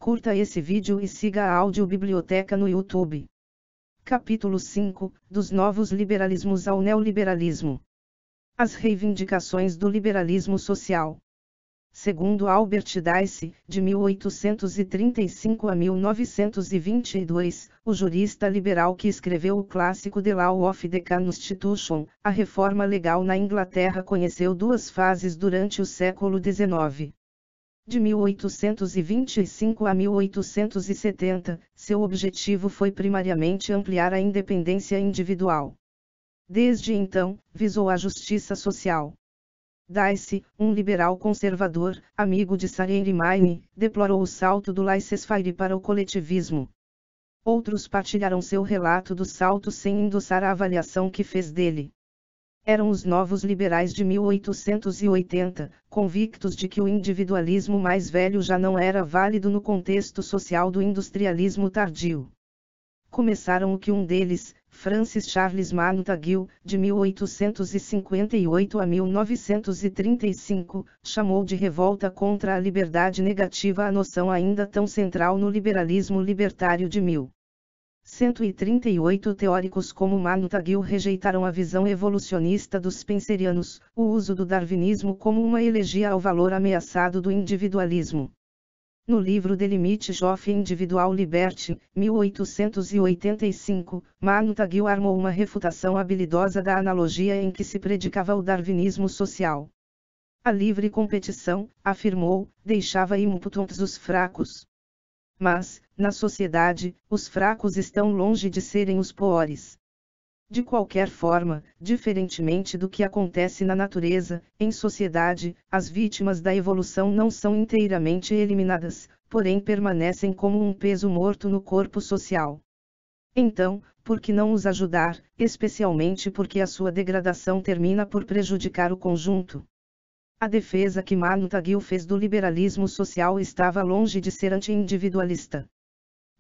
Curta esse vídeo e siga a Audiobiblioteca no YouTube. Capítulo 5, dos novos liberalismos ao neoliberalismo. As reivindicações do liberalismo social. Segundo Albert Dicey, de 1835 a 1922, o jurista liberal que escreveu o clássico The Law of the Constitution, a reforma legal na Inglaterra conheceu duas fases durante o século XIX. De 1825 a 1870, seu objetivo foi primariamente ampliar a independência individual. Desde então, visou a justiça social. Dicey, um liberal conservador, amigo de Saint-Maine, deplorou o salto do laissez-faire para o coletivismo. Outros partilharam seu relato do salto sem endossar a avaliação que fez dele. Eram os novos liberais de 1880, convictos de que o individualismo mais velho já não era válido no contexto social do industrialismo tardio. Começaram o que um deles, Francis Charles Montague, de 1858 a 1935, chamou de revolta contra a liberdade negativa, a noção ainda tão central no liberalismo libertário de 1138 teóricos como Montague rejeitaram a visão evolucionista dos spencerianos, o uso do darwinismo como uma elegia ao valor ameaçado do individualismo. No livro The Limits of Individual Liberty, 1885, Montague armou uma refutação habilidosa da analogia em que se predicava o darwinismo social. A livre competição, afirmou, deixava impotentes os fracos. Mas, na sociedade, os fracos estão longe de serem os piores. De qualquer forma, diferentemente do que acontece na natureza, em sociedade, as vítimas da evolução não são inteiramente eliminadas, porém permanecem como um peso morto no corpo social. Então, por que não os ajudar, especialmente porque a sua degradação termina por prejudicar o conjunto? A defesa que Montague fez do liberalismo social estava longe de ser anti-individualista.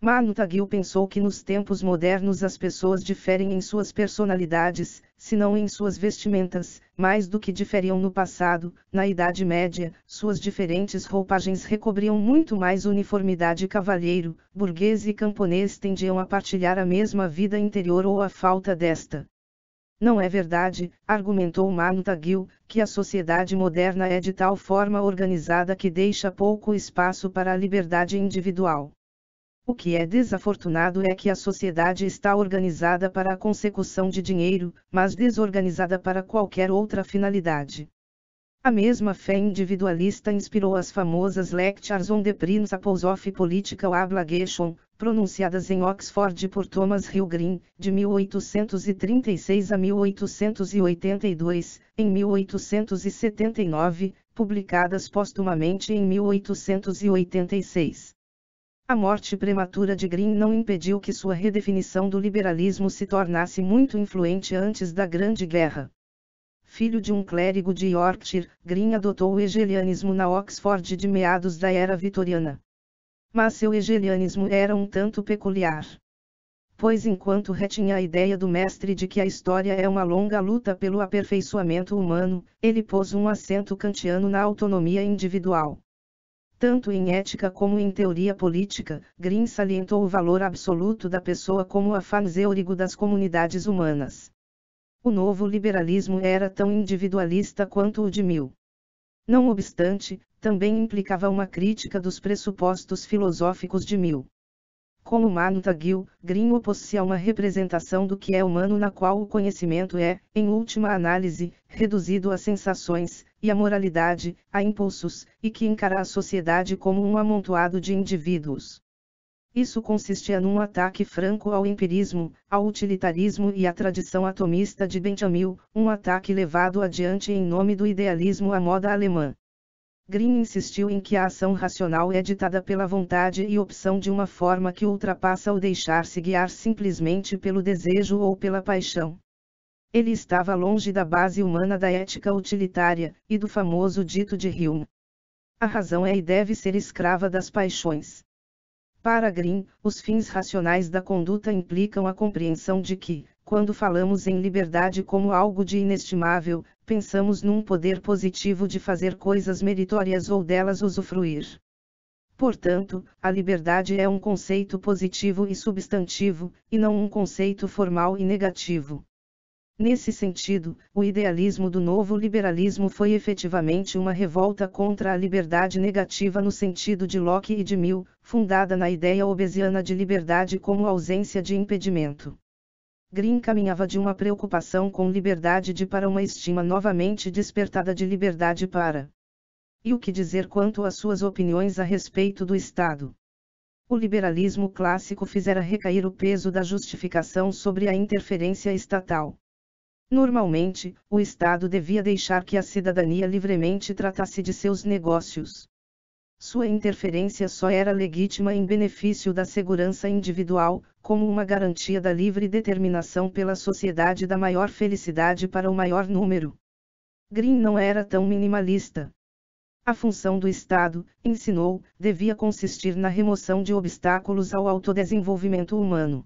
Montague pensou que nos tempos modernos as pessoas diferem em suas personalidades, se não em suas vestimentas, mais do que diferiam no passado. Na Idade Média, suas diferentes roupagens recobriam muito mais uniformidade. Cavalheiro, burguês e camponês tendiam a partilhar a mesma vida interior ou a falta desta. Não é verdade, argumentou Montague, que a sociedade moderna é de tal forma organizada que deixa pouco espaço para a liberdade individual. O que é desafortunado é que a sociedade está organizada para a consecução de dinheiro, mas desorganizada para qualquer outra finalidade. A mesma fé individualista inspirou as famosas Lectures on the Principles of Political Abnegation, pronunciadas em Oxford por Thomas Hill Green, de 1836 a 1882, em 1879, publicadas póstumamente em 1886. A morte prematura de Green não impediu que sua redefinição do liberalismo se tornasse muito influente antes da Grande Guerra. Filho de um clérigo de Yorkshire, Green adotou o hegelianismo na Oxford de meados da era vitoriana. Mas seu hegelianismo era um tanto peculiar. Pois enquanto retinha a ideia do mestre de que a história é uma longa luta pelo aperfeiçoamento humano, ele pôs um acento kantiano na autonomia individual. Tanto em ética como em teoria política, Green salientou o valor absoluto da pessoa como a fanzeurigo das comunidades humanas. O novo liberalismo era tão individualista quanto o de Mill. Não obstante, também implicava uma crítica dos pressupostos filosóficos de Mill. Como Montague, Green opôs-se a uma representação do que é humano na qual o conhecimento é, em última análise, reduzido a sensações, e a moralidade, a impulsos, e que encara a sociedade como um amontoado de indivíduos. Isso consistia num ataque franco ao empirismo, ao utilitarismo e à tradição atomista de Bentham, um ataque levado adiante em nome do idealismo à moda alemã. Green insistiu em que a ação racional é ditada pela vontade e opção de uma forma que ultrapassa o deixar-se guiar simplesmente pelo desejo ou pela paixão. Ele estava longe da base humana da ética utilitária, e do famoso dito de Hume: a razão é e deve ser escrava das paixões. Para Green, os fins racionais da conduta implicam a compreensão de que, quando falamos em liberdade como algo de inestimável, pensamos num poder positivo de fazer coisas meritórias ou delas usufruir. Portanto, a liberdade é um conceito positivo e substantivo, e não um conceito formal e negativo. Nesse sentido, o idealismo do novo liberalismo foi efetivamente uma revolta contra a liberdade negativa no sentido de Locke e de Mill, fundada na ideia hobbesiana de liberdade como ausência de impedimento. Green caminhava de uma preocupação com liberdade para uma estima novamente despertada de liberdade para. E o que dizer quanto às suas opiniões a respeito do Estado? O liberalismo clássico fizera recair o peso da justificação sobre a interferência estatal. Normalmente, o Estado devia deixar que a cidadania livremente tratasse de seus negócios. Sua interferência só era legítima em benefício da segurança individual, como uma garantia da livre determinação pela sociedade da maior felicidade para o maior número. Green não era tão minimalista. A função do Estado, ensinou, devia consistir na remoção de obstáculos ao autodesenvolvimento humano.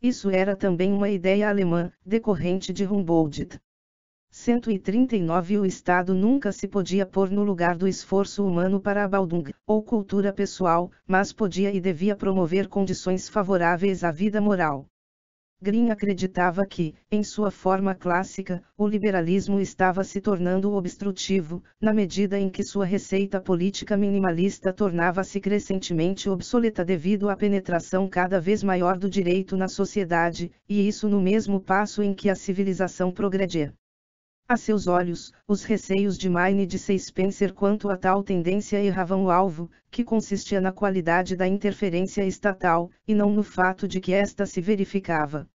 Isso era também uma ideia alemã, decorrente de Humboldt. 139 O Estado nunca se podia pôr no lugar do esforço humano para a Bildung, ou cultura pessoal, mas podia e devia promover condições favoráveis à vida moral. Green acreditava que, em sua forma clássica, o liberalismo estava se tornando obstrutivo, na medida em que sua receita política minimalista tornava-se crescentemente obsoleta devido à penetração cada vez maior do direito na sociedade, e isso no mesmo passo em que a civilização progredia. A seus olhos, os receios de Maine e de C. Spencer quanto a tal tendência erravam o alvo, que consistia na qualidade da interferência estatal, e não no fato de que esta se verificava.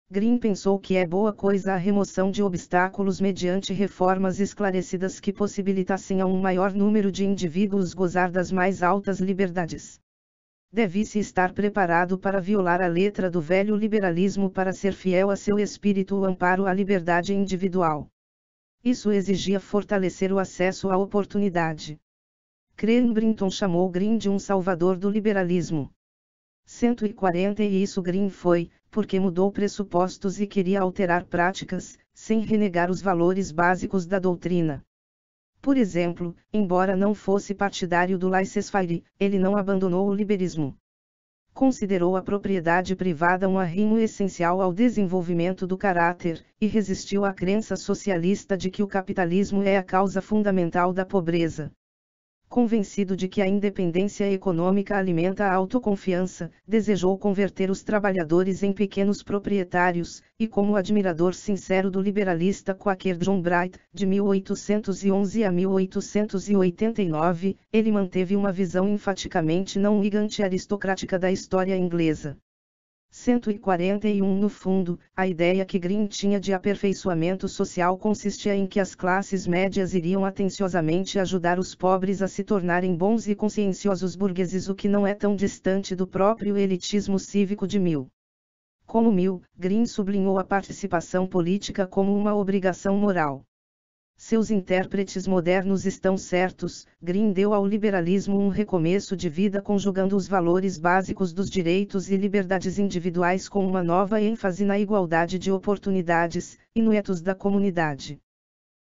Green pensou que é boa coisa a remoção de obstáculos mediante reformas esclarecidas que possibilitassem a um maior número de indivíduos gozar das mais altas liberdades. Deve-se estar preparado para violar a letra do velho liberalismo para ser fiel a seu espírito o amparo à liberdade individual. Isso exigia fortalecer o acesso à oportunidade. Cranbrinton chamou Green de um salvador do liberalismo. 140 E isso Green foi, porque mudou pressupostos e queria alterar práticas, sem renegar os valores básicos da doutrina. Por exemplo, embora não fosse partidário do laissez-faire, ele não abandonou o liberismo. Considerou a propriedade privada um arrimo essencial ao desenvolvimento do caráter, e resistiu à crença socialista de que o capitalismo é a causa fundamental da pobreza. Convencido de que a independência econômica alimenta a autoconfiança, desejou converter os trabalhadores em pequenos proprietários, e como admirador sincero do liberalista quaker John Bright, de 1811 a 1889, ele manteve uma visão enfaticamente não gigante aristocrática da história inglesa. 141 No fundo, a ideia que Green tinha de aperfeiçoamento social consistia em que as classes médias iriam atenciosamente ajudar os pobres a se tornarem bons e conscienciosos burgueses, o que não é tão distante do próprio elitismo cívico de Mill. Como Mill, Green sublinhou a participação política como uma obrigação moral. Seus intérpretes modernos estão certos, Green deu ao liberalismo um recomeço de vida conjugando os valores básicos dos direitos e liberdades individuais com uma nova ênfase na igualdade de oportunidades, e no ethos da comunidade.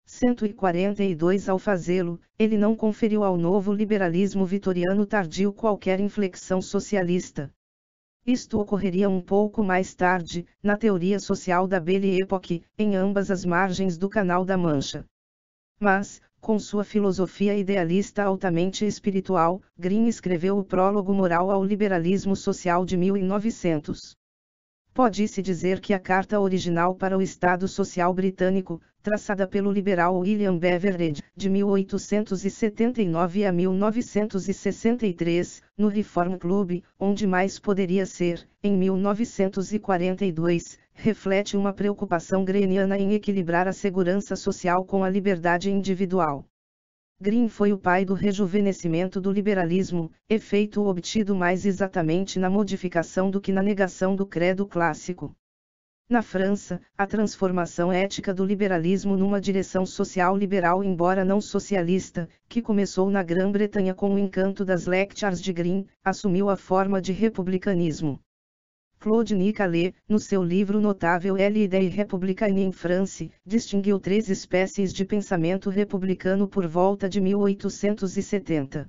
142 Ao fazê-lo, ele não conferiu ao novo liberalismo vitoriano tardio qualquer inflexão socialista. Isto ocorreria um pouco mais tarde, na teoria social da Belle Époque, em ambas as margens do Canal da Mancha. Mas, com sua filosofia idealista altamente espiritual, Green escreveu o prólogo moral ao liberalismo social de 1900. Pode-se dizer que a carta original para o Estado Social Britânico, traçada pelo liberal William Beveridge, de 1879 a 1963, no Reform Club, onde mais poderia ser, em 1942, reflete uma preocupação greeniana em equilibrar a segurança social com a liberdade individual. Green foi o pai do rejuvenescimento do liberalismo, efeito obtido mais exatamente na modificação do que na negação do credo clássico. Na França, a transformação ética do liberalismo numa direção social liberal embora não socialista, que começou na Grã-Bretanha com o encanto das Lectures de Green, assumiu a forma de republicanismo. Claude Nicollet, no seu livro notável L'idée républicaine en France, distinguiu 3 espécies de pensamento republicano por volta de 1870.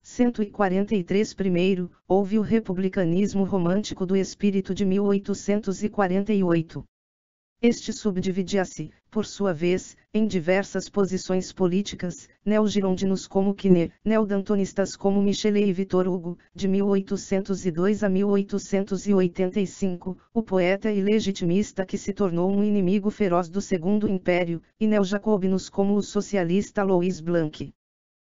143. Primeiro, houve o republicanismo romântico do espírito de 1848. Este subdividia-se, por sua vez, em diversas posições políticas, neogirondinos como Quinet, neodantonistas como Michelet e Victor Hugo, de 1802 a 1885, o poeta e legitimista que se tornou um inimigo feroz do Segundo Império, e neojacobinos como o socialista Louis Blanc.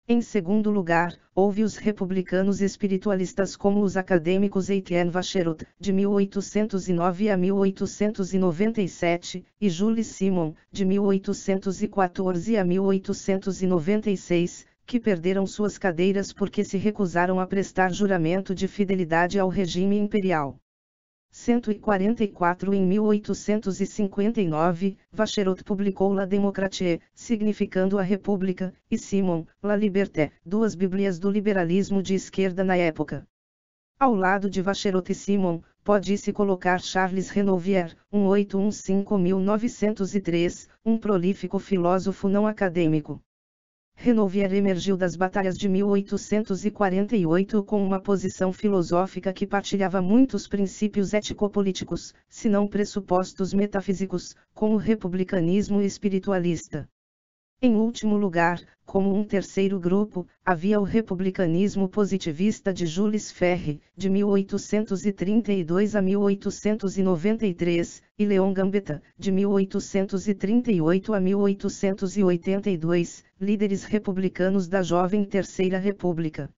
Em segundo lugar, houve os republicanos espiritualistas como os acadêmicos Etienne Vacherot, de 1809 a 1897, e Jules Simon, de 1814 a 1896, que perderam suas cadeiras porque se recusaram a prestar juramento de fidelidade ao regime imperial. 144. Em 1859, Vacherot publicou La Démocratie, significando a República, e Simon, La Liberté, duas bíblias do liberalismo de esquerda na época. Ao lado de Vacherot e Simon, pode-se colocar Charles Renouvier, 1815-1903, um prolífico filósofo não acadêmico. Renouvier emergiu das batalhas de 1848 com uma posição filosófica que partilhava muitos princípios ético-políticos, se não pressupostos metafísicos, com o republicanismo espiritualista. Em último lugar, como um terceiro grupo, havia o republicanismo positivista de Jules Ferry, de 1832 a 1893, e Leon Gambetta, de 1838 a 1882, líderes republicanos da jovem Terceira República.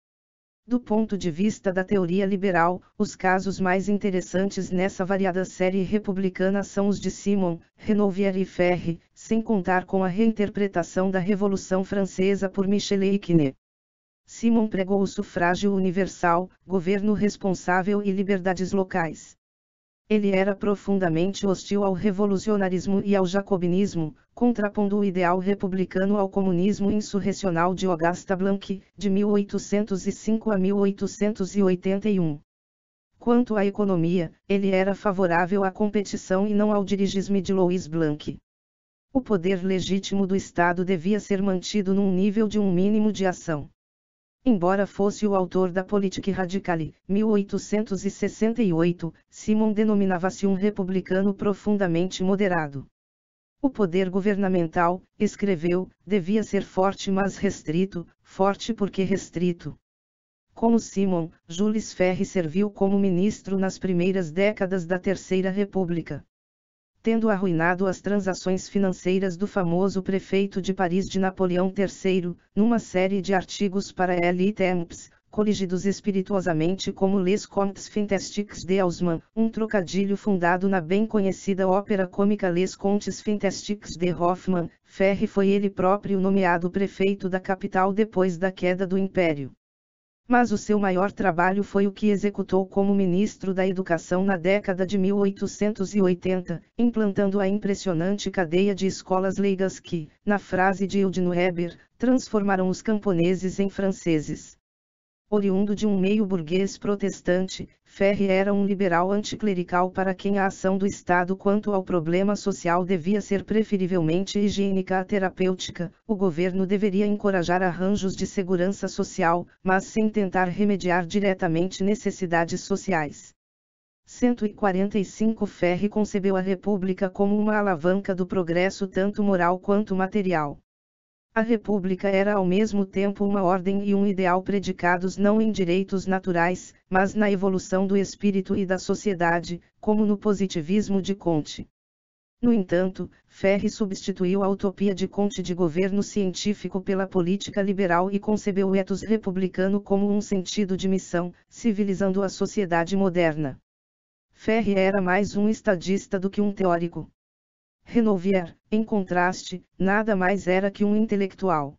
Do ponto de vista da teoria liberal, os casos mais interessantes nessa variada série republicana são os de Simon, Renouvier e Ferry, sem contar com a reinterpretação da Revolução Francesa por Michelet e Quinet. Simon pregou o sufrágio universal, governo responsável e liberdades locais. Ele era profundamente hostil ao revolucionarismo e ao jacobinismo, contrapondo o ideal republicano ao comunismo insurrecional de Auguste Blanc, de 1805 a 1881. Quanto à economia, ele era favorável à competição e não ao dirigismo de Louis Blanc. O poder legítimo do Estado devia ser mantido num nível de um mínimo de ação. Embora fosse o autor da Politique radicale, 1868, Simon denominava-se um republicano profundamente moderado. O poder governamental, escreveu, devia ser forte mas restrito, forte porque restrito. Como Simon, Jules Ferry serviu como ministro nas primeiras décadas da Terceira República. Tendo arruinado as transações financeiras do famoso prefeito de Paris de Napoleão III, numa série de artigos para Le Temps, coligidos espirituosamente como Les Contes Fantastiques de Haussmann, um trocadilho fundado na bem conhecida ópera cômica Les Contes Fantastiques de Hoffmann, Ferry foi ele próprio nomeado prefeito da capital depois da queda do Império. Mas o seu maior trabalho foi o que executou como ministro da Educação na década de 1880, implantando a impressionante cadeia de escolas leigas que, na frase de Eugene Weber, transformaram os camponeses em franceses. Oriundo de um meio burguês protestante, Ferry era um liberal anticlerical para quem a ação do Estado quanto ao problema social devia ser preferivelmente higiênica a terapêutica. O governo deveria encorajar arranjos de segurança social, mas sem tentar remediar diretamente necessidades sociais. 145 Ferry concebeu a República como uma alavanca do progresso tanto moral quanto material. A República era ao mesmo tempo uma ordem e um ideal predicados não em direitos naturais, mas na evolução do espírito e da sociedade, como no positivismo de Comte. No entanto, Ferry substituiu a utopia de Comte de governo científico pela política liberal e concebeu o ethos republicano como um sentido de missão, civilizando a sociedade moderna. Ferry era mais um estadista do que um teórico. Renouvier, em contraste, nada mais era que um intelectual.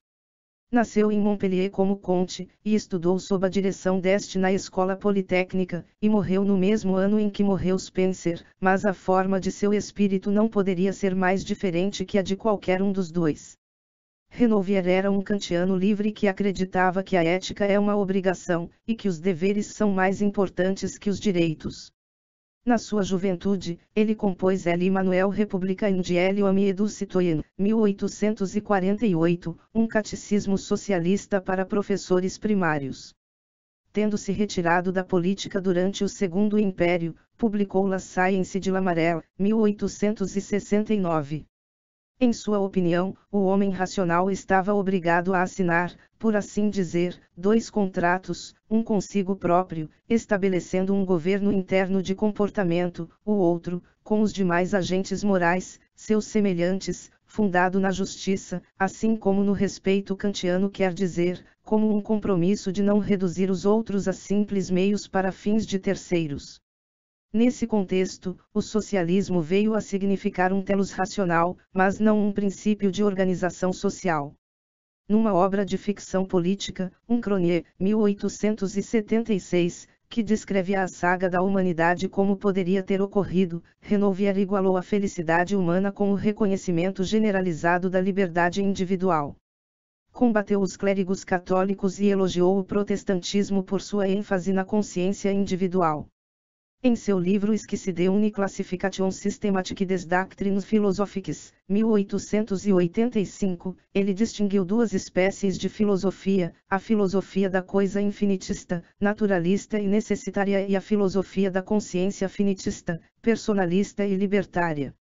Nasceu em Montpellier como Comte, e estudou sob a direção deste na Escola Politécnica, e morreu no mesmo ano em que morreu Spencer, mas a forma de seu espírito não poderia ser mais diferente que a de qualquer um dos dois. Renouvier era um kantiano livre que acreditava que a ética é uma obrigação, e que os deveres são mais importantes que os direitos. Na sua juventude, ele compôs L. Manuel Républicain de l'Homme et du Citoyen, 1848, um catecismo socialista para professores primários. tendo se retirado da política durante o Segundo Império, publicou La Science de Lamarelle, 1869. Em sua opinião, o homem racional estava obrigado a assinar, por assim dizer, dois contratos, um consigo próprio, estabelecendo um governo interno de comportamento, o outro, com os demais agentes morais, seus semelhantes, fundado na justiça, assim como no respeito kantiano quer dizer, como um compromisso de não reduzir os outros a simples meios para fins de terceiros. Nesse contexto, o socialismo veio a significar um telos racional, mas não um princípio de organização social. Numa obra de ficção política, um Cronier, 1876, que descreve a saga da humanidade como poderia ter ocorrido, Renouvier igualou a felicidade humana com o reconhecimento generalizado da liberdade individual. Combateu os clérigos católicos e elogiou o protestantismo por sua ênfase na consciência individual. Em seu livro Esquisse de une classification systématique des doctrines philosophiques, 1885, ele distinguiu duas espécies de filosofia, a filosofia da coisa infinitista, naturalista e necessitária e a filosofia da consciência finitista, personalista e libertária.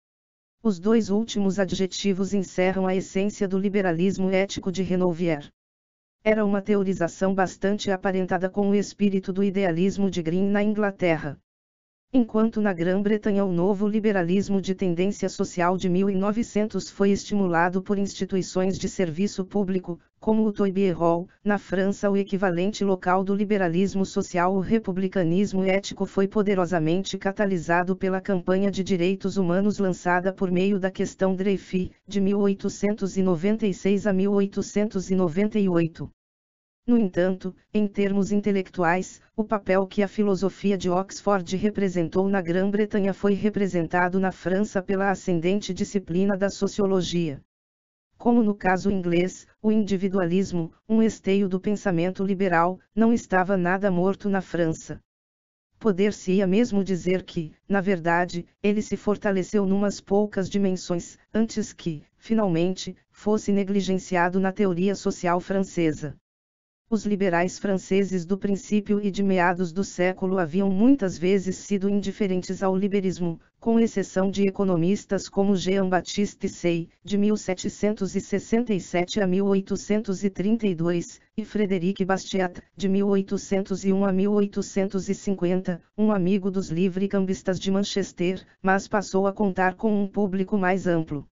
Os dois últimos adjetivos encerram a essência do liberalismo ético de Renouvier. Era uma teorização bastante aparentada com o espírito do idealismo de Green na Inglaterra. Enquanto na Grã-Bretanha o novo liberalismo de tendência social de 1900 foi estimulado por instituições de serviço público, como o Toynbee Hall, na França o equivalente local do liberalismo social, o republicanismo ético foi poderosamente catalisado pela campanha de direitos humanos lançada por meio da Questão Dreyfus, de 1896 a 1898. No entanto, em termos intelectuais, o papel que a filosofia de Oxford representou na Grã-Bretanha foi representado na França pela ascendente disciplina da sociologia. Como no caso inglês, o individualismo, um esteio do pensamento liberal, não estava nada morto na França. Poder-se-ia mesmo dizer que, na verdade, ele se fortaleceu numas poucas dimensões, antes que, finalmente, fosse negligenciado na teoria social francesa. Os liberais franceses do princípio e de meados do século haviam muitas vezes sido indiferentes ao liberalismo, com exceção de economistas como Jean-Baptiste Say, de 1767 a 1832, e Frédéric Bastiat, de 1801 a 1850, um amigo dos livre-cambistas de Manchester, mas passou a contar com um público mais amplo.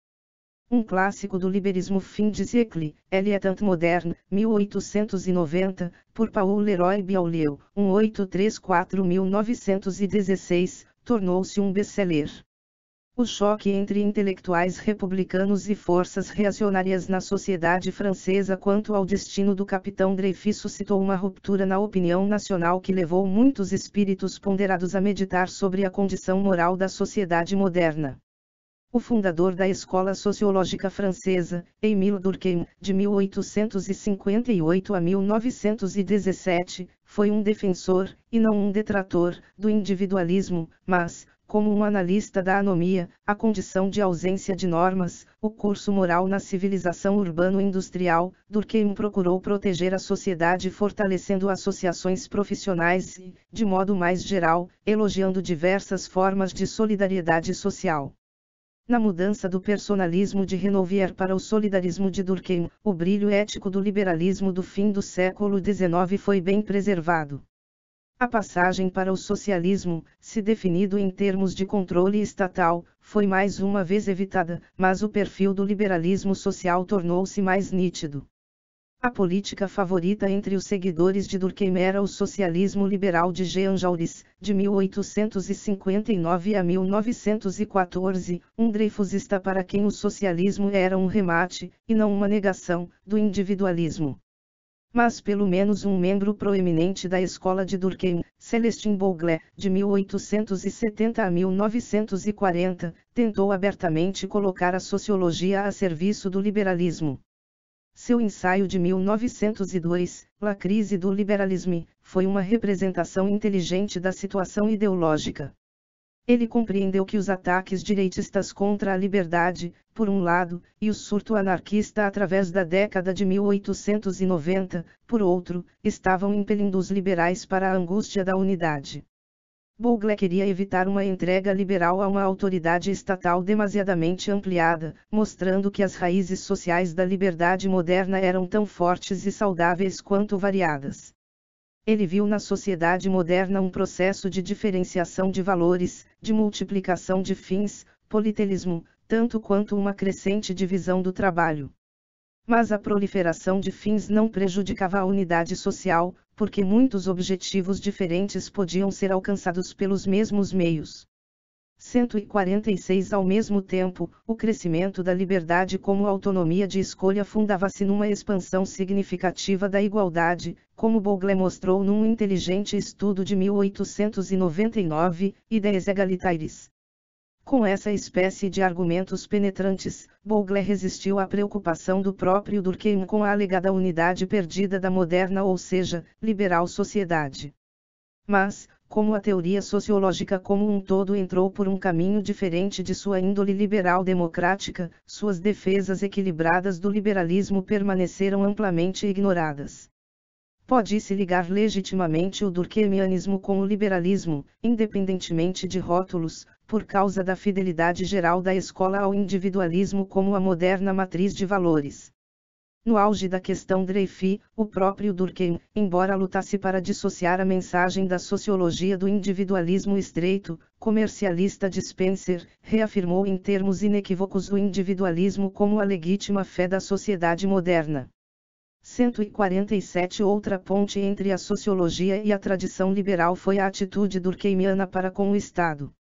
Um clássico do liberalismo fin de siècle, Elle est moderne, 1890, por Paul Leroy Beaulieu, 1834-1916, tornou-se um best-seller. O choque entre intelectuais republicanos e forças reacionárias na sociedade francesa quanto ao destino do capitão Dreyfus suscitou uma ruptura na opinião nacional que levou muitos espíritos ponderados a meditar sobre a condição moral da sociedade moderna. O fundador da Escola Sociológica Francesa, Émile Durkheim, de 1858 a 1917, foi um defensor, e não um detrator, do individualismo, mas, como um analista da anomia, a condição de ausência de normas, o curso moral na civilização urbano-industrial, Durkheim procurou proteger a sociedade fortalecendo associações profissionais e, de modo mais geral, elogiando diversas formas de solidariedade social. Na mudança do personalismo de Renouvier para o solidarismo de Durkheim, o brilho ético do liberalismo do fim do século XIX foi bem preservado. A passagem para o socialismo, se definido em termos de controle estatal, foi mais uma vez evitada, mas o perfil do liberalismo social tornou-se mais nítido. A política favorita entre os seguidores de Durkheim era o socialismo liberal de Jean Jaurès, de 1859 a 1914, um dreyfusista para quem o socialismo era um remate, e não uma negação, do individualismo. Mas pelo menos um membro proeminente da escola de Durkheim, Celestin Bouglet, de 1870 a 1940, tentou abertamente colocar a sociologia a serviço do liberalismo. Seu ensaio de 1902, La crise du liberalisme, foi uma representação inteligente da situação ideológica. Ele compreendeu que os ataques direitistas contra a liberdade, por um lado, e o surto anarquista através da década de 1890, por outro, estavam impelindo os liberais para a angústia da unidade. Bogle queria evitar uma entrega liberal a uma autoridade estatal demasiadamente ampliada, mostrando que as raízes sociais da liberdade moderna eram tão fortes e saudáveis quanto variadas. Ele viu na sociedade moderna um processo de diferenciação de valores, de multiplicação de fins, politeísmo, tanto quanto uma crescente divisão do trabalho. Mas a proliferação de fins não prejudicava a unidade social, porque muitos objetivos diferentes podiam ser alcançados pelos mesmos meios. 146 Ao mesmo tempo, o crescimento da liberdade como autonomia de escolha fundava-se numa expansão significativa da igualdade, como Bogle mostrou num inteligente estudo de 1899, Ideias Egalitaires. Com essa espécie de argumentos penetrantes, Bogle resistiu à preocupação do próprio Durkheim com a alegada unidade perdida da moderna ou seja, liberal sociedade. Mas, como a teoria sociológica como um todo entrou por um caminho diferente de sua índole liberal democrática, suas defesas equilibradas do liberalismo permaneceram amplamente ignoradas. Pode-se ligar legitimamente o durkheimianismo com o liberalismo, independentemente de rótulos, por causa da fidelidade geral da escola ao individualismo como a moderna matriz de valores. No auge da questão Dreyfus, o próprio Durkheim, embora lutasse para dissociar a mensagem da sociologia do individualismo estreito, comercialista de Spencer, reafirmou em termos inequívocos o individualismo como a legítima fé da sociedade moderna. 147 Outra ponte entre a sociologia e a tradição liberal foi a atitude durkheimiana para com o Estado.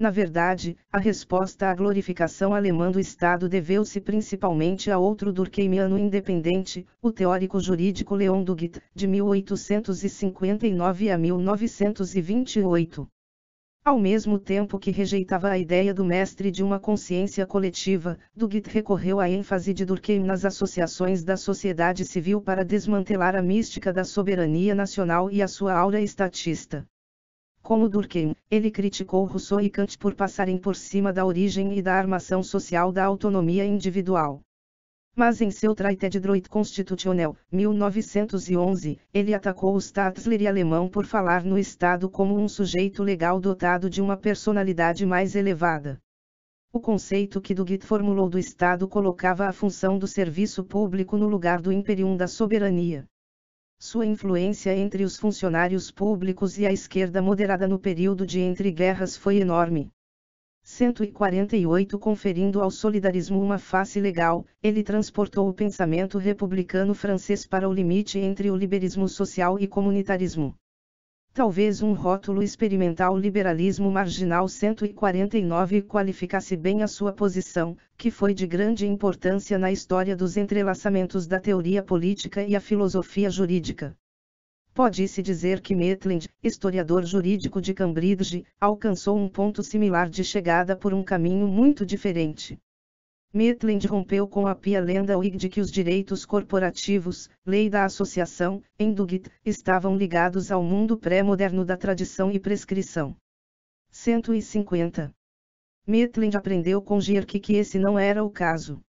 Na verdade, a resposta à glorificação alemã do Estado deveu-se principalmente a outro durkheimiano independente, o teórico jurídico Leon Duguid, de 1859 a 1928. Ao mesmo tempo que rejeitava a ideia do mestre de uma consciência coletiva, Duguid recorreu à ênfase de Durkheim nas associações da sociedade civil para desmantelar a mística da soberania nacional e a sua aura estatista. Como Durkheim, ele criticou Rousseau e Kant por passarem por cima da origem e da armação social da autonomia individual. Mas em seu Traité de droit constitutionnel, 1911, ele atacou o Staatslehre alemão por falar no Estado como um sujeito legal dotado de uma personalidade mais elevada. O conceito que Duguid formulou do Estado colocava a função do serviço público no lugar do imperium da soberania. Sua influência entre os funcionários públicos e a esquerda moderada no período de entreguerras foi enorme. 148 Conferindo ao solidarismo uma face legal, ele transportou o pensamento republicano francês para o limite entre o liberalismo social e comunitarismo. Talvez um rótulo experimental liberalismo marginal 149 qualificasse bem a sua posição, que foi de grande importância na história dos entrelaçamentos da teoria política e a filosofia jurídica. Pode-se dizer que Maitland, historiador jurídico de Cambridge, alcançou um ponto similar de chegada por um caminho muito diferente. Maitland rompeu com a pia lenda Whig de que os direitos corporativos, lei da associação, em Duguid, estavam ligados ao mundo pré-moderno da tradição e prescrição. 150. Maitland aprendeu com Gierke que esse não era o caso.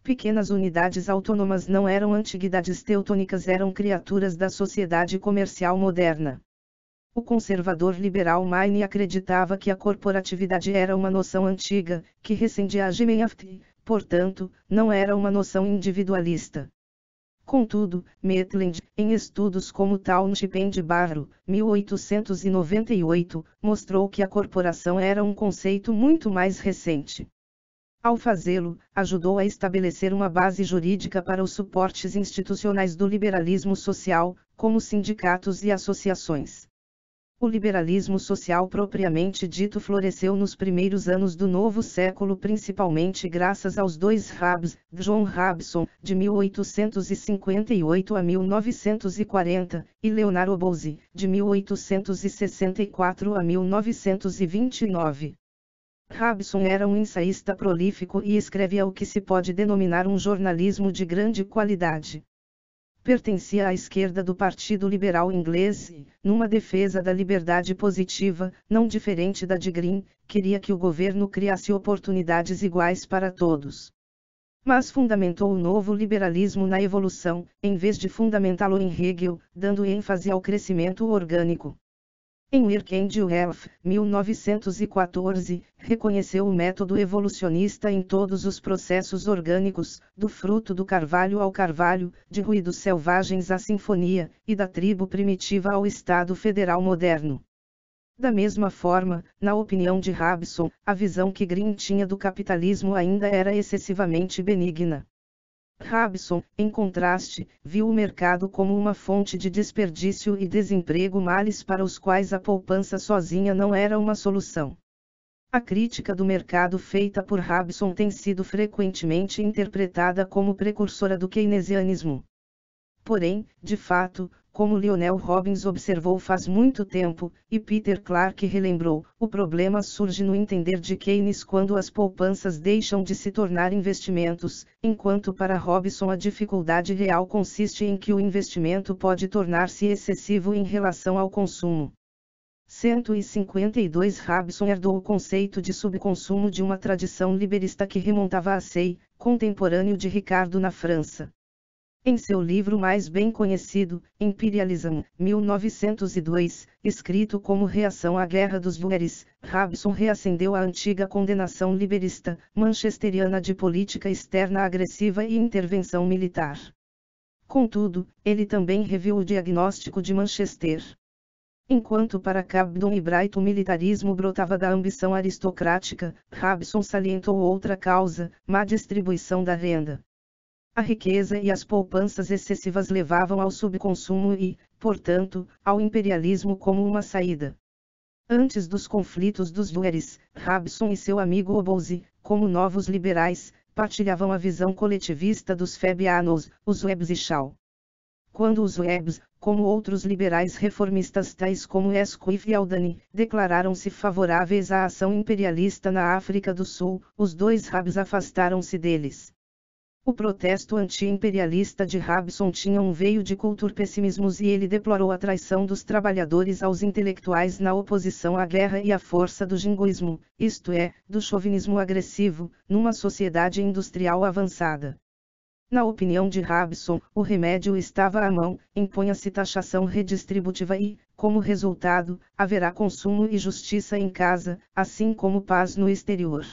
Pequenas unidades autônomas não eram antiguidades teutônicas, eram criaturas da sociedade comercial moderna. O conservador liberal Maine acreditava que a corporatividade era uma noção antiga, que recendia a Gemeinschaft, portanto, não era uma noção individualista. Contudo, Maitland, em estudos como Township and Barrow, 1898, mostrou que a corporação era um conceito muito mais recente. Ao fazê-lo, ajudou a estabelecer uma base jurídica para os suportes institucionais do liberalismo social, como sindicatos e associações. O liberalismo social propriamente dito floresceu nos primeiros anos do novo século principalmente graças aos dois Rabs, John Rabson, de 1858 a 1940, e Leonardo Bowes, de 1864 a 1929. Rabson era um ensaísta prolífico e escrevia o que se pode denominar um jornalismo de grande qualidade. Pertencia à esquerda do Partido Liberal Inglês e, numa defesa da liberdade positiva, não diferente da de Green, queria que o governo criasse oportunidades iguais para todos. Mas fundamentou o novo liberalismo na evolução, em vez de fundamentá-lo em Hegel, dando ênfase ao crescimento orgânico. Em Work and Wealth, 1914, reconheceu o método evolucionista em todos os processos orgânicos, do fruto do carvalho ao carvalho, de ruídos selvagens à sinfonia, e da tribo primitiva ao Estado federal moderno. Da mesma forma, na opinião de Robson, a visão que Green tinha do capitalismo ainda era excessivamente benigna. Robson, em contraste, viu o mercado como uma fonte de desperdício e desemprego, males para os quais a poupança sozinha não era uma solução. A crítica do mercado feita por Robson tem sido frequentemente interpretada como precursora do keynesianismo. Porém, de fato, como Lionel Robbins observou faz muito tempo, e Peter Clark relembrou, o problema surge no entender de Keynes quando as poupanças deixam de se tornar investimentos, enquanto para Robson a dificuldade real consiste em que o investimento pode tornar-se excessivo em relação ao consumo. 152 Robson herdou o conceito de subconsumo de uma tradição liberista que remontava a Say, contemporâneo de Ricardo na França. Em seu livro mais bem conhecido, Imperialism, 1902, escrito como reação à Guerra dos Boeres, Robson reacendeu a antiga condenação liberista, manchesteriana de política externa agressiva e intervenção militar. Contudo, ele também reviu o diagnóstico de Manchester. Enquanto para Cobden e Bright o militarismo brotava da ambição aristocrática, Robson salientou outra causa, má distribuição da renda. A riqueza e as poupanças excessivas levavam ao subconsumo e, portanto, ao imperialismo como uma saída. Antes dos conflitos dos Boeres, Robson e seu amigo Obozy, como novos liberais, partilhavam a visão coletivista dos Fabianos, os Webbs e Shaw. Quando os Webbs, como outros liberais reformistas tais como Esquif e Aldani, declararam-se favoráveis à ação imperialista na África do Sul, os dois Rabs afastaram-se deles. O protesto anti-imperialista de Robson tinha um veio de culturpessimismos e ele deplorou a traição dos trabalhadores aos intelectuais na oposição à guerra e à força do jingoísmo, isto é, do chauvinismo agressivo, numa sociedade industrial avançada. Na opinião de Robson, o remédio estava à mão, imponha-se taxação redistributiva e, como resultado, haverá consumo e justiça em casa, assim como paz no exterior.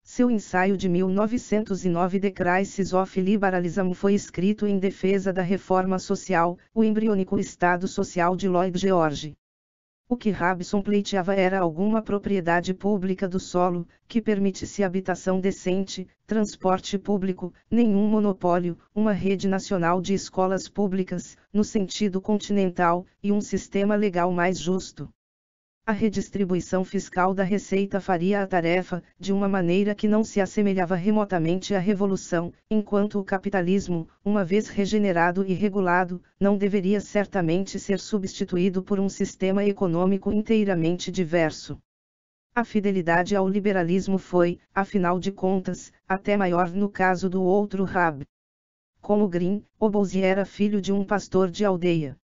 Seu ensaio de 1909 The Crisis of Liberalism foi escrito em defesa da reforma social, o embriônico Estado Social de Lloyd George. O que Robson pleiteava era alguma propriedade pública do solo, que permitisse habitação decente, transporte público, nenhum monopólio, uma rede nacional de escolas públicas, no sentido continental, e um sistema legal mais justo. A redistribuição fiscal da receita faria a tarefa, de uma maneira que não se assemelhava remotamente à revolução, enquanto o capitalismo, uma vez regenerado e regulado, não deveria certamente ser substituído por um sistema econômico inteiramente diverso. A fidelidade ao liberalismo foi, afinal de contas, até maior no caso do outro Rab. Como Green, Obozy era filho de um pastor de aldeia.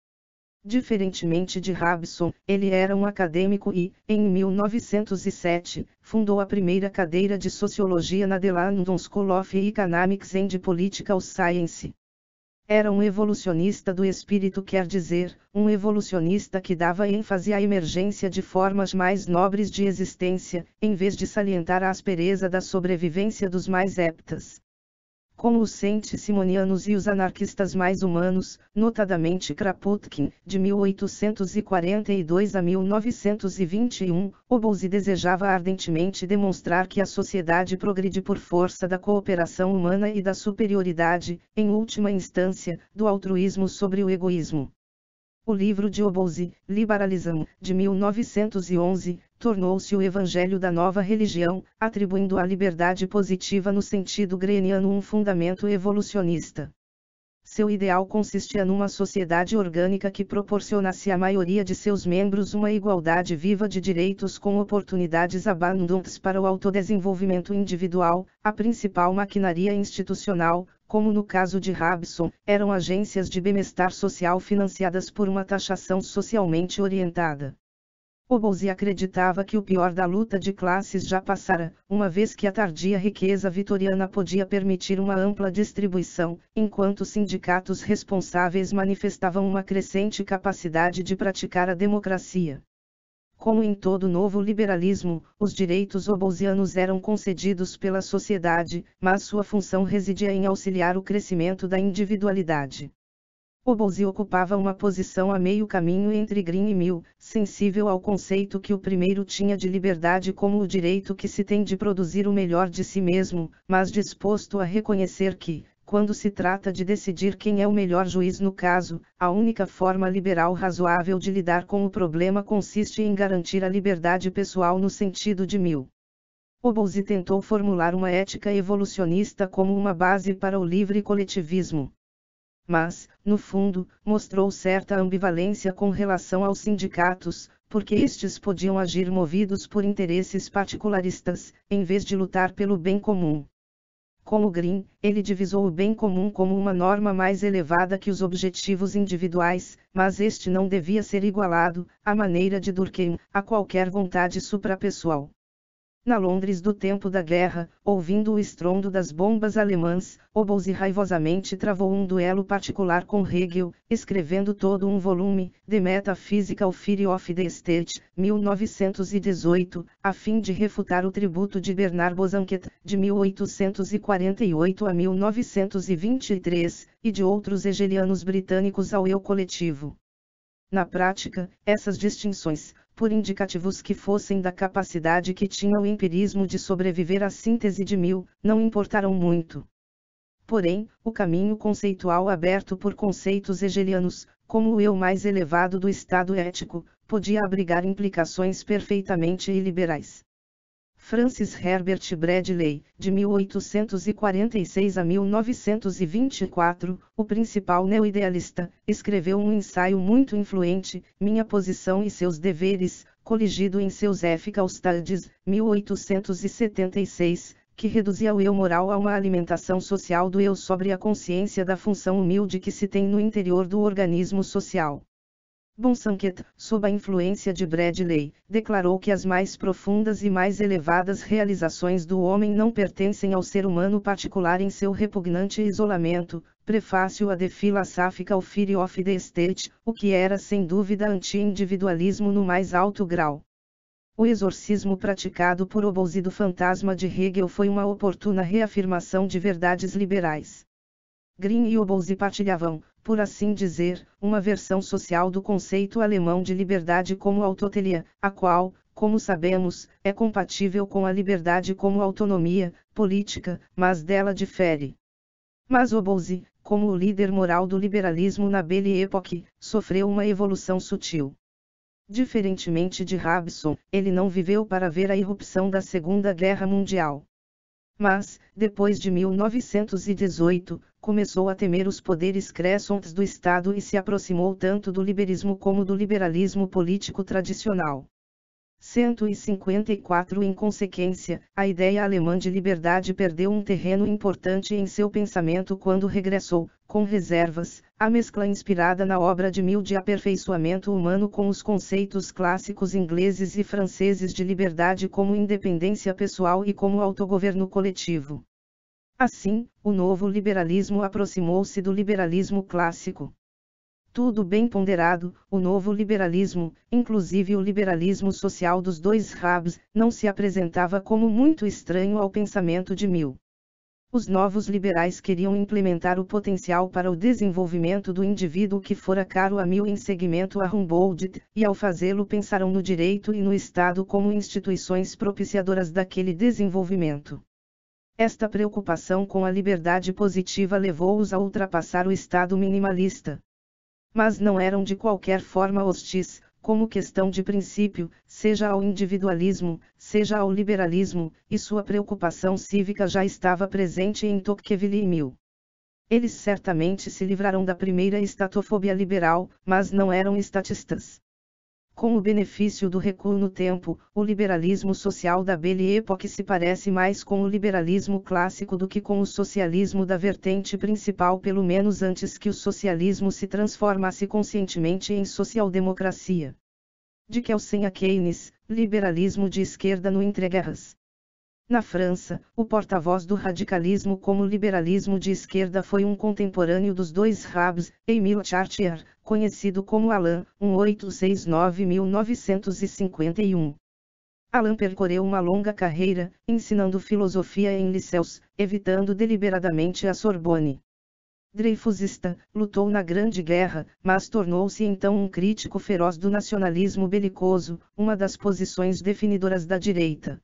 Diferentemente de Robson, ele era um acadêmico e, em 1907, fundou a primeira cadeira de Sociologia na The London School of Economics and Political Science. Era um evolucionista do espírito, quer dizer, um evolucionista que dava ênfase à emergência de formas mais nobres de existência, em vez de salientar a aspereza da sobrevivência dos mais aptas. Como os saint-simonianos e os anarquistas mais humanos, notadamente Kropotkin, de 1842 a 1921, Obozy desejava ardentemente demonstrar que a sociedade progride por força da cooperação humana e da superioridade, em última instância, do altruísmo sobre o egoísmo. O livro de Obozy, Liberalism, de 1911, tornou-se o evangelho da nova religião, atribuindo à liberdade positiva no sentido greeniano um fundamento evolucionista. Seu ideal consistia numa sociedade orgânica que proporcionasse à maioria de seus membros uma igualdade viva de direitos com oportunidades abundantes para o autodesenvolvimento individual, a principal maquinaria institucional, como no caso de Rabson, eram agências de bem-estar social financiadas por uma taxação socialmente orientada. Obozy acreditava que o pior da luta de classes já passara, uma vez que a tardia riqueza vitoriana podia permitir uma ampla distribuição, enquanto sindicatos responsáveis manifestavam uma crescente capacidade de praticar a democracia. Como em todo novo liberalismo, os direitos obozianos eram concedidos pela sociedade, mas sua função residia em auxiliar o crescimento da individualidade. Obozy ocupava uma posição a meio caminho entre Green e Mill, sensível ao conceito que o primeiro tinha de liberdade como o direito que se tem de produzir o melhor de si mesmo, mas disposto a reconhecer que, quando se trata de decidir quem é o melhor juiz no caso, a única forma liberal razoável de lidar com o problema consiste em garantir a liberdade pessoal no sentido de Mill. Obozy tentou formular uma ética evolucionista como uma base para o livre coletivismo. Mas, no fundo, mostrou certa ambivalência com relação aos sindicatos, porque estes podiam agir movidos por interesses particularistas, em vez de lutar pelo bem comum. Como Green, ele divisou o bem comum como uma norma mais elevada que os objetivos individuais, mas este não devia ser igualado, à maneira de Durkheim, a qualquer vontade suprapessoal. Na Londres do tempo da guerra, ouvindo o estrondo das bombas alemãs, Obozy raivosamente travou um duelo particular com Hegel, escrevendo todo um volume, The Metaphysical Theory of the State, 1918, a fim de refutar o tributo de Bernard Bosanquet, de 1848 a 1923, e de outros hegelianos britânicos ao eu coletivo. Na prática, essas distinções, por indicativos que fossem da capacidade que tinha o empirismo de sobreviver à síntese de Mill, não importaram muito. Porém, o caminho conceitual aberto por conceitos hegelianos, como o eu mais elevado do estado ético, podia abrigar implicações perfeitamente iliberais. Francis Herbert Bradley, de 1846 a 1924, o principal neo-idealista, escreveu um ensaio muito influente, Minha Posição e Seus Deveres, coligido em seus Ethical Studies, 1876, que reduzia o eu moral a uma alimentação social do eu sobre a consciência da função humilde que se tem no interior do organismo social. Bosanquet, sob a influência de Bradley, declarou que as mais profundas e mais elevadas realizações do homem não pertencem ao ser humano particular em seu repugnante isolamento. Prefácio a The Philosophical Theory of the State, o que era sem dúvida anti-individualismo no mais alto grau. O exorcismo praticado por Obozy do fantasma de Hegel foi uma oportuna reafirmação de verdades liberais. Green e Obozy partilhavam, por assim dizer, uma versão social do conceito alemão de liberdade como autotelia, a qual, como sabemos, é compatível com a liberdade como autonomia política, mas dela difere. Mas Obozy, como o líder moral do liberalismo na Belle Époque, sofreu uma evolução sutil. Diferentemente de Rabson, ele não viveu para ver a irrupção da Segunda Guerra Mundial. Mas, depois de 1918, começou a temer os poderes crescentes do Estado e se aproximou tanto do liberalismo como do liberalismo político tradicional. 154 Em consequência, a ideia alemã de liberdade perdeu um terreno importante em seu pensamento quando regressou, com reservas, à mescla inspirada na obra de Mill de aperfeiçoamento humano com os conceitos clássicos ingleses e franceses de liberdade como independência pessoal e como autogoverno coletivo. Assim, o novo liberalismo aproximou-se do liberalismo clássico. Tudo bem ponderado, o novo liberalismo, inclusive o liberalismo social dos dois Rabs, não se apresentava como muito estranho ao pensamento de Mill. Os novos liberais queriam implementar o potencial para o desenvolvimento do indivíduo que fora caro a Mill em seguimento a Humboldt, e ao fazê-lo pensaram no direito e no Estado como instituições propiciadoras daquele desenvolvimento. Esta preocupação com a liberdade positiva levou-os a ultrapassar o Estado minimalista. Mas não eram de qualquer forma hostis, como questão de princípio, seja ao individualismo, seja ao liberalismo, e sua preocupação cívica já estava presente em Tocqueville e Mill. Eles certamente se livraram da primeira estatofobia liberal, mas não eram estatistas. Com o benefício do recuo no tempo, o liberalismo social da Belle Époque se parece mais com o liberalismo clássico do que com o socialismo da vertente principal, pelo menos antes que o socialismo se transformasse conscientemente em social-democracia. De Kelsen a Keynes, liberalismo de esquerda no entreguerras. Na França, o porta-voz do radicalismo como liberalismo de esquerda foi um contemporâneo dos dois Rabs, Émile Chartier, conhecido como Alain, 1869-1951. Alain percorreu uma longa carreira, ensinando filosofia em licéus, evitando deliberadamente a Sorbonne. Dreyfusista, lutou na Grande Guerra, mas tornou-se então um crítico feroz do nacionalismo belicoso, uma das posições definidoras da direita.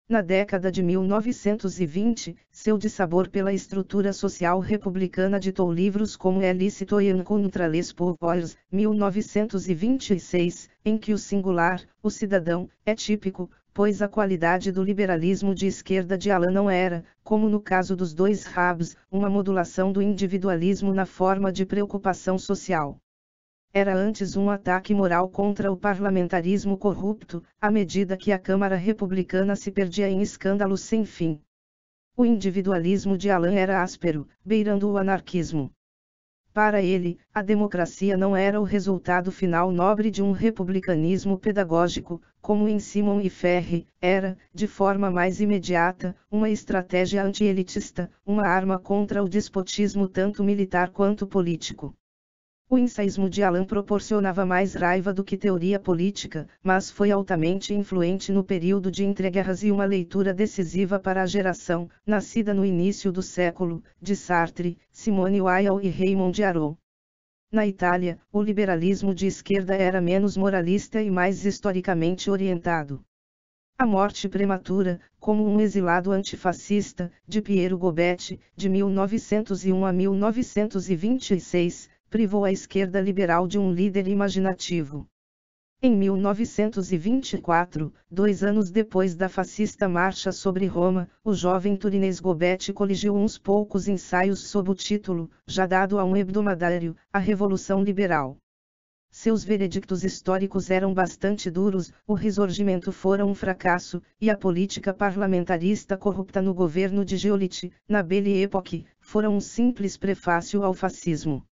Na década de 1920, seu dissabor pela estrutura social republicana ditou livros como Le citoyen contre les pauvres, 1926, em que o singular, o cidadão, é típico, pois a qualidade do liberalismo de esquerda de Alain não era, como no caso dos dois Rabs, uma modulação do individualismo na forma de preocupação social. Era antes um ataque moral contra o parlamentarismo corrupto, à medida que a Câmara Republicana se perdia em escândalos sem fim. O individualismo de Alain era áspero, beirando o anarquismo. Para ele, a democracia não era o resultado final nobre de um republicanismo pedagógico, como em Simon e Ferre, era, de forma mais imediata, uma estratégia anti-elitista, uma arma contra o despotismo tanto militar quanto político. O ensaísmo de Alain proporcionava mais raiva do que teoria política, mas foi altamente influente no período de entreguerras e uma leitura decisiva para a geração, nascida no início do século, de Sartre, Simone Weil e Raymond Aron. Na Itália, o liberalismo de esquerda era menos moralista e mais historicamente orientado. A morte prematura, como um exilado antifascista, de Piero Gobetti, de 1901 a 1926, privou a esquerda liberal de um líder imaginativo. Em 1924, 2 anos depois da fascista Marcha sobre Roma, o jovem turinês Gobetti coligiu uns poucos ensaios sob o título, já dado a um hebdomadário, A Revolução Liberal. Seus veredictos históricos eram bastante duros, o Risorgimento fora um fracasso, e a política parlamentarista corrupta no governo de Giolitti, na Belle Époque, fora um simples prefácio ao fascismo.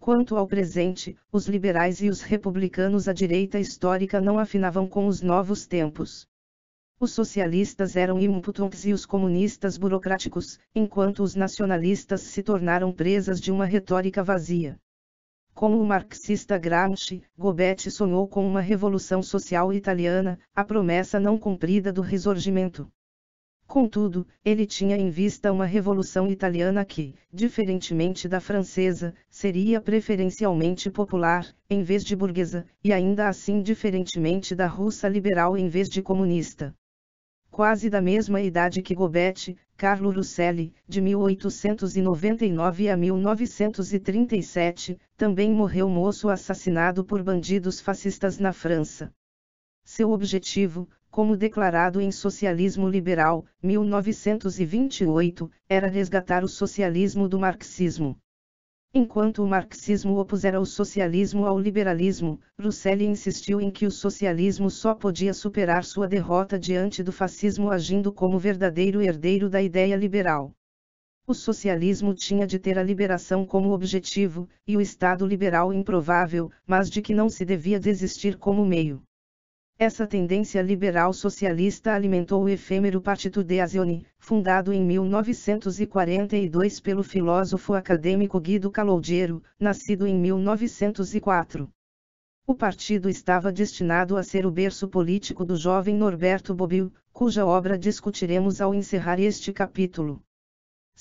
Quanto ao presente, os liberais e os republicanos à direita histórica não afinavam com os novos tempos. Os socialistas eram impotentes e os comunistas burocráticos, enquanto os nacionalistas se tornaram presas de uma retórica vazia. Como o marxista Gramsci, Gobetti sonhou com uma revolução social italiana, a promessa não cumprida do Risorgimento. Contudo, ele tinha em vista uma revolução italiana que, diferentemente da francesa, seria preferencialmente popular, em vez de burguesa, e ainda assim diferentemente da russa liberal em vez de comunista. Quase da mesma idade que Gobetti, Carlo Russelli, de 1899 a 1937, também morreu moço assassinado por bandidos fascistas na França. Seu objetivo, como declarado em Socialismo Liberal, 1928, era resgatar o socialismo do marxismo. Enquanto o marxismo opusera o socialismo ao liberalismo, Russelli insistiu em que o socialismo só podia superar sua derrota diante do fascismo agindo como verdadeiro herdeiro da ideia liberal. O socialismo tinha de ter a liberação como objetivo, e o Estado liberal improvável, mas de que não se devia desistir como meio. Essa tendência liberal socialista alimentou o efêmero Partito de Azione, fundado em 1942 pelo filósofo acadêmico Guido Calogero, nascido em 1904. O partido estava destinado a ser o berço político do jovem Norberto Bobbio, cuja obra discutiremos ao encerrar este capítulo.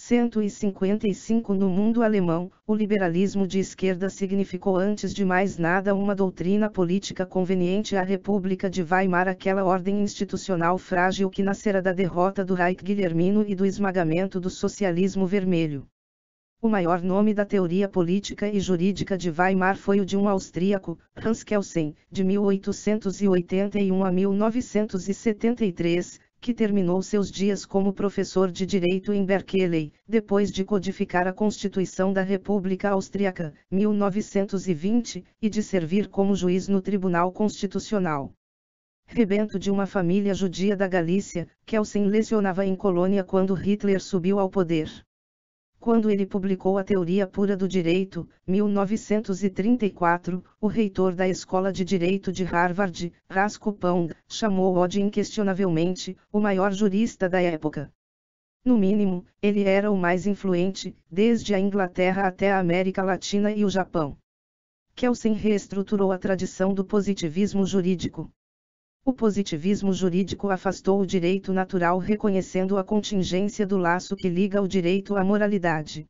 155 No mundo alemão, o liberalismo de esquerda significou antes de mais nada uma doutrina política conveniente à República de Weimar, aquela ordem institucional frágil que nascera da derrota do Reich Guilhermino e do esmagamento do socialismo vermelho. O maior nome da teoria política e jurídica de Weimar foi o de um austríaco, Hans Kelsen, de 1881 a 1973, que terminou seus dias como professor de direito em Berkeley, depois de codificar a Constituição da República Austríaca, 1920, e de servir como juiz no Tribunal Constitucional. Rebento de uma família judia da Galícia, Kelsen lecionava em Colônia quando Hitler subiu ao poder. Quando ele publicou a Teoria Pura do Direito, 1934, o reitor da Escola de Direito de Harvard, Roscoe Pound, chamou-o de inquestionavelmente o maior jurista da época. No mínimo, ele era o mais influente, desde a Inglaterra até a América Latina e o Japão. Kelsen reestruturou a tradição do positivismo jurídico. O positivismo jurídico afastou o direito natural reconhecendo a contingência do laço que liga o direito à moralidade.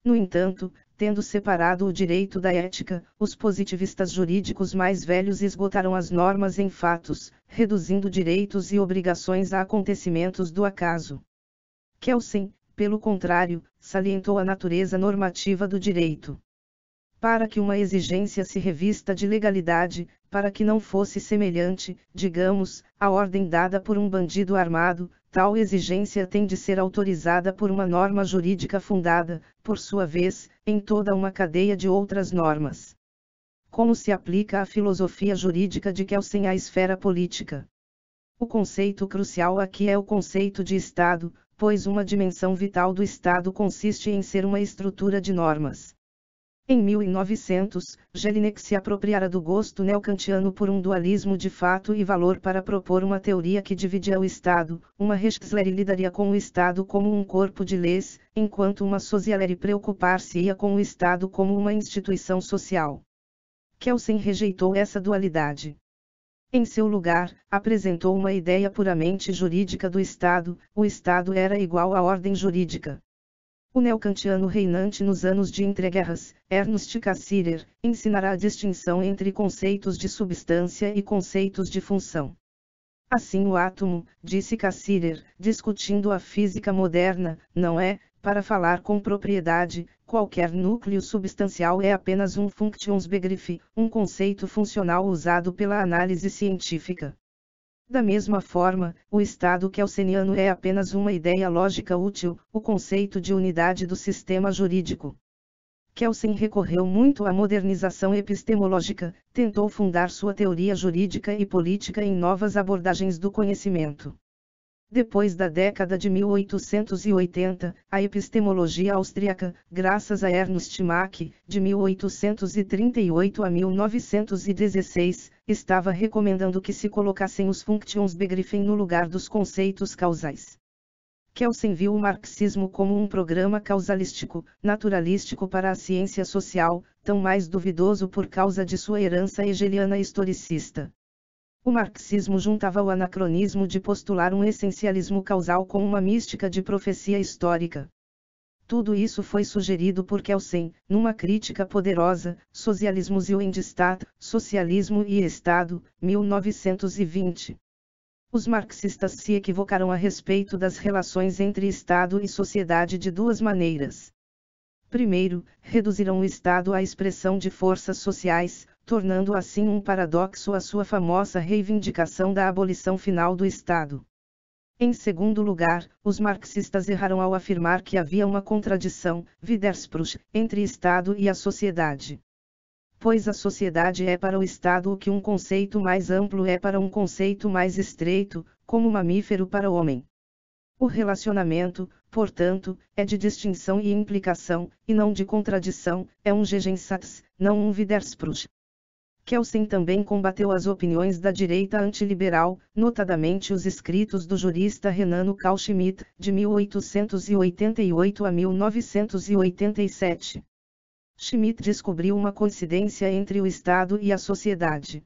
No entanto, tendo separado o direito da ética, os positivistas jurídicos mais velhos esgotaram as normas em fatos, reduzindo direitos e obrigações a acontecimentos do acaso. Kelsen, pelo contrário, salientou a natureza normativa do direito. Para que uma exigência se revista de legalidade, para que não fosse semelhante, digamos, à ordem dada por um bandido armado, tal exigência tem de ser autorizada por uma norma jurídica fundada, por sua vez, em toda uma cadeia de outras normas. Como se aplica a filosofia jurídica de Kelsen à esfera política? O conceito crucial aqui é o conceito de Estado, pois uma dimensão vital do Estado consiste em ser uma estrutura de normas. Em 1900, Jelinek se apropriara do gosto neocantiano por um dualismo de fato e valor para propor uma teoria que dividia o Estado, uma Rechtslehre lidaria com o Estado como um corpo de leis, enquanto uma Soziallehre preocupar-se-ia com o Estado como uma instituição social. Kelsen rejeitou essa dualidade. Em seu lugar, apresentou uma ideia puramente jurídica do Estado, o Estado era igual à ordem jurídica. O neocantiano reinante nos anos de entreguerras, Ernst Cassirer, ensinará a distinção entre conceitos de substância e conceitos de função. Assim o átomo, disse Cassirer, discutindo a física moderna, não é, para falar com propriedade, qualquer núcleo substancial é apenas um Funktionsbegriff, um conceito funcional usado pela análise científica. Da mesma forma, o Estado kelseniano é apenas uma ideia lógica útil, o conceito de unidade do sistema jurídico. Kelsen recorreu muito à modernização epistemológica, tentou fundar sua teoria jurídica e política em novas abordagens do conhecimento. Depois da década de 1880, a epistemologia austríaca, graças a Ernst Mach, de 1838 a 1916, estava recomendando que se colocassem os Funktionsbegriffen no lugar dos conceitos causais. Kelsen viu o marxismo como um programa causalístico, naturalístico para a ciência social, tão mais duvidoso por causa de sua herança hegeliana historicista. O marxismo juntava o anacronismo de postular um essencialismo causal com uma mística de profecia histórica. Tudo isso foi sugerido por Kelsen, numa crítica poderosa, Socialismus und Staat, Socialismo e Estado, 1920. Os marxistas se equivocaram a respeito das relações entre Estado e sociedade de duas maneiras. Primeiro, reduziram o Estado à expressão de forças sociais, tornando assim um paradoxo a sua famosa reivindicação da abolição final do Estado. Em segundo lugar, os marxistas erraram ao afirmar que havia uma contradição, Widerspruch, entre Estado e a sociedade. Pois a sociedade é para o Estado o que um conceito mais amplo é para um conceito mais estreito, como mamífero para o homem. O relacionamento, portanto, é de distinção e implicação, e não de contradição, é um Gegensatz, não um Widerspruch. Kelsen também combateu as opiniões da direita antiliberal, notadamente os escritos do jurista Renano Carl Schmitt, de 1888 a 1987. Schmitt descobriu uma coincidência entre o Estado e a sociedade.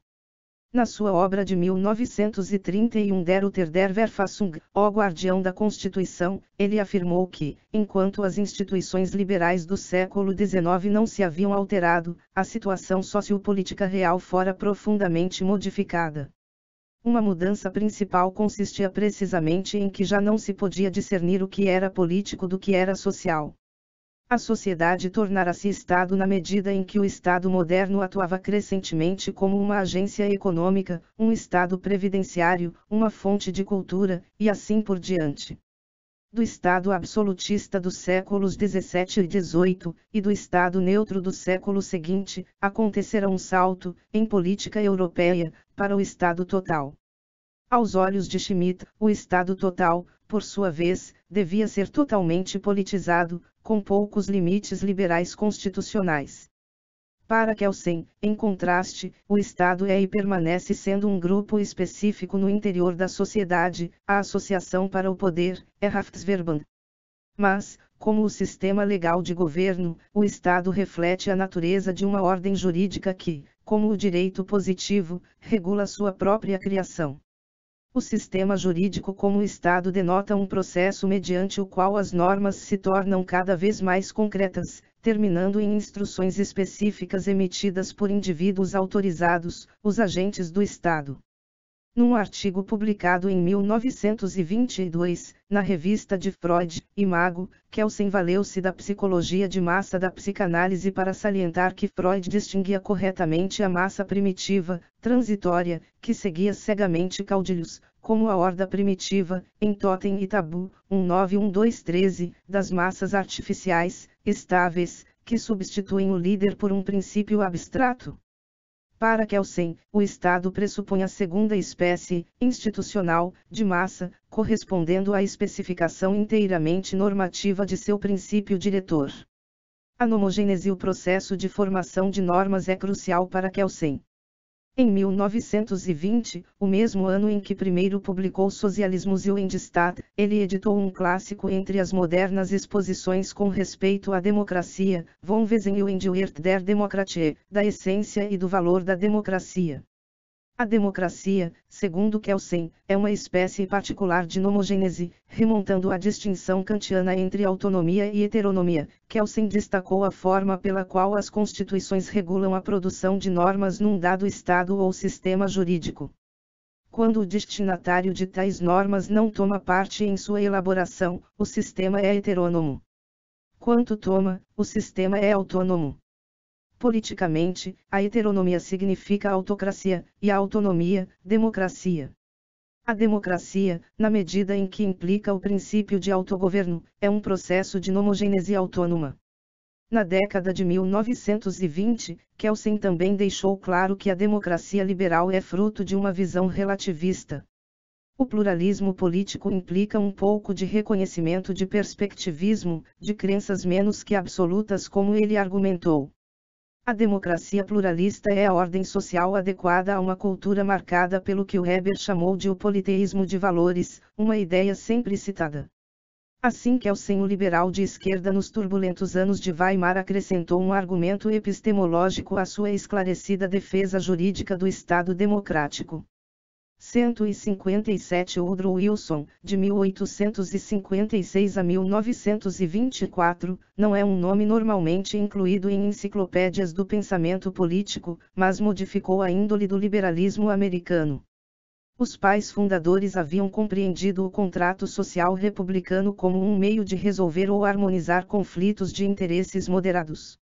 Na sua obra de 1931 Der Ritter der Verfassung, O Guardião da Constituição, ele afirmou que, enquanto as instituições liberais do século XIX não se haviam alterado, a situação sociopolítica real fora profundamente modificada. Uma mudança principal consistia precisamente em que já não se podia discernir o que era político do que era social. A sociedade tornara-se Estado na medida em que o Estado moderno atuava crescentemente como uma agência econômica, um Estado previdenciário, uma fonte de cultura, e assim por diante. Do Estado absolutista dos séculos XVII e XVIII, e do Estado neutro do século seguinte, acontecerá um salto, em política europeia, para o Estado total. Aos olhos de Schmitt, o Estado total, por sua vez, devia ser totalmente politizado, com poucos limites liberais constitucionais. Para Kelsen, em contraste, o Estado é e permanece sendo um grupo específico no interior da sociedade, a Associação para o Poder, Rechtsverband. Mas, como o sistema legal de governo, o Estado reflete a natureza de uma ordem jurídica que, como o direito positivo, regula sua própria criação. O sistema jurídico como Estado denota um processo mediante o qual as normas se tornam cada vez mais concretas, terminando em instruções específicas emitidas por indivíduos autorizados, os agentes do Estado. Num artigo publicado em 1922, na revista de Freud, Imago, Kelsen valeu-se da psicologia de massa da psicanálise para salientar que Freud distinguia corretamente a massa primitiva, transitória, que seguia cegamente caudilhos, como a horda primitiva, em Totem e Tabu, 1912-13, das massas artificiais, estáveis, que substituem o líder por um princípio abstrato. Para Kelsen, o Estado pressupõe a segunda espécie, institucional, de massa, correspondendo à especificação inteiramente normativa de seu princípio diretor. A nomogênese e o processo de formação de normas é crucial para Kelsen. Em 1920, o mesmo ano em que primeiro publicou Socialismus und Staat, ele editou um clássico entre as modernas exposições com respeito à democracia, Von Wesen und Wert der Demokratie, da essência e do valor da democracia. A democracia, segundo Kelsen, é uma espécie particular de nomogênese, remontando à distinção kantiana entre autonomia e heteronomia. Kelsen destacou a forma pela qual as constituições regulam a produção de normas num dado Estado ou sistema jurídico. Quando o destinatário de tais normas não toma parte em sua elaboração, o sistema é heterônomo. Quando toma, o sistema é autônomo. Politicamente, a heteronomia significa autocracia, e a autonomia, democracia. A democracia, na medida em que implica o princípio de autogoverno, é um processo de nomogênese autônoma. Na década de 1920, Kelsen também deixou claro que a democracia liberal é fruto de uma visão relativista. O pluralismo político implica um pouco de reconhecimento de perspectivismo, de crenças menos que absolutas, como ele argumentou. A democracia pluralista é a ordem social adequada a uma cultura marcada pelo que Weber chamou de o politeísmo de valores, uma ideia sempre citada. Assim Kelsen, o liberal de esquerda nos turbulentos anos de Weimar, acrescentou um argumento epistemológico à sua esclarecida defesa jurídica do Estado democrático. 157 Woodrow Wilson, de 1856 a 1924, não é um nome normalmente incluído em enciclopédias do pensamento político, mas modificou a índole do liberalismo americano. Os pais fundadores haviam compreendido o contrato social republicano como um meio de resolver ou harmonizar conflitos de interesses moderados.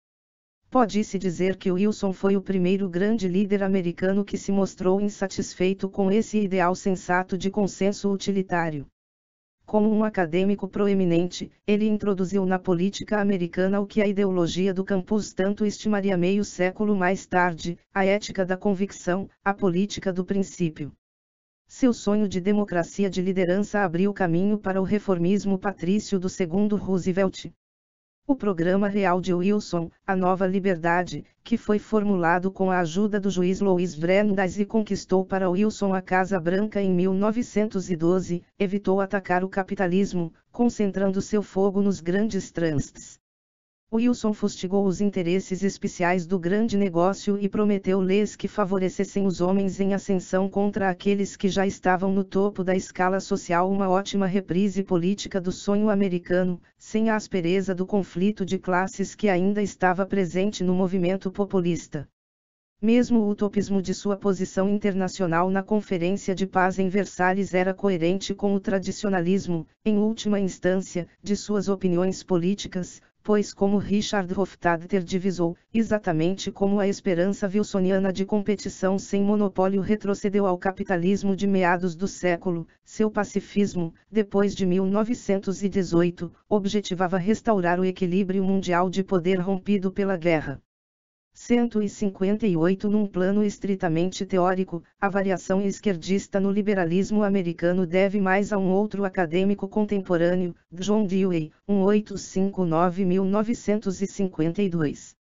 Pode-se dizer que Wilson foi o primeiro grande líder americano que se mostrou insatisfeito com esse ideal sensato de consenso utilitário. Como um acadêmico proeminente, ele introduziu na política americana o que a ideologia do campus tanto estimaria meio século mais tarde, a ética da convicção, a política do princípio. Seu sonho de democracia de liderança abriu caminho para o reformismo patrício do segundo Roosevelt. O programa real de Wilson, a Nova Liberdade, que foi formulado com a ajuda do juiz Louis Brandeis e conquistou para Wilson a Casa Branca em 1912, evitou atacar o capitalismo, concentrando seu fogo nos grandes trusts. Wilson fustigou os interesses especiais do grande negócio e prometeu leis que favorecessem os homens em ascensão contra aqueles que já estavam no topo da escala social, uma ótima reprise política do sonho americano, sem a aspereza do conflito de classes que ainda estava presente no movimento populista. Mesmo o utopismo de sua posição internacional na Conferência de Paz em Versalhes era coerente com o tradicionalismo, em última instância, de suas opiniões políticas, pois como Richard Hofstadter divisou, exatamente como a esperança wilsoniana de competição sem monopólio retrocedeu ao capitalismo de meados do século, seu pacifismo, depois de 1918, objetivava restaurar o equilíbrio mundial de poder rompido pela guerra. 158 Num plano estritamente teórico, a variação esquerdista no liberalismo americano deve mais a um outro acadêmico contemporâneo, John Dewey, 1859-1952.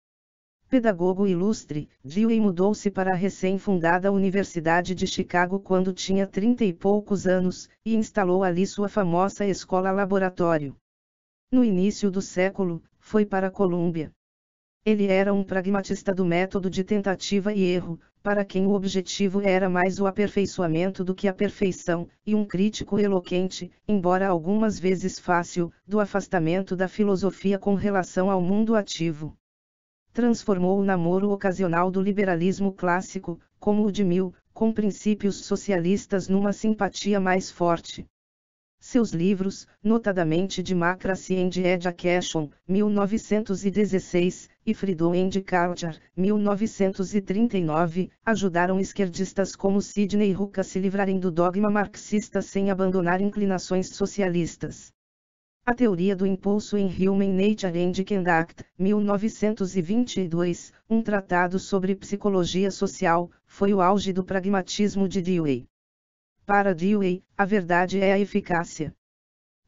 Pedagogo ilustre, Dewey mudou-se para a recém-fundada Universidade de Chicago quando tinha 30 e poucos anos, e instalou ali sua famosa escola-laboratório. No início do século, foi para Colômbia. Ele era um pragmatista do método de tentativa e erro, para quem o objetivo era mais o aperfeiçoamento do que a perfeição, e um crítico eloquente, embora algumas vezes fácil, do afastamento da filosofia com relação ao mundo ativo. Transformou o namoro ocasional do liberalismo clássico, como o de Mill, com princípios socialistas numa simpatia mais forte. Seus livros, notadamente Democracy and Education, 1916, e Freedom and Culture, 1939, ajudaram esquerdistas como Sidney Ruka a se livrarem do dogma marxista sem abandonar inclinações socialistas. A Teoria do Impulso em Human Nature and Conduct, 1922, um tratado sobre psicologia social, foi o auge do pragmatismo de Dewey. Para Dewey, a verdade é a eficácia.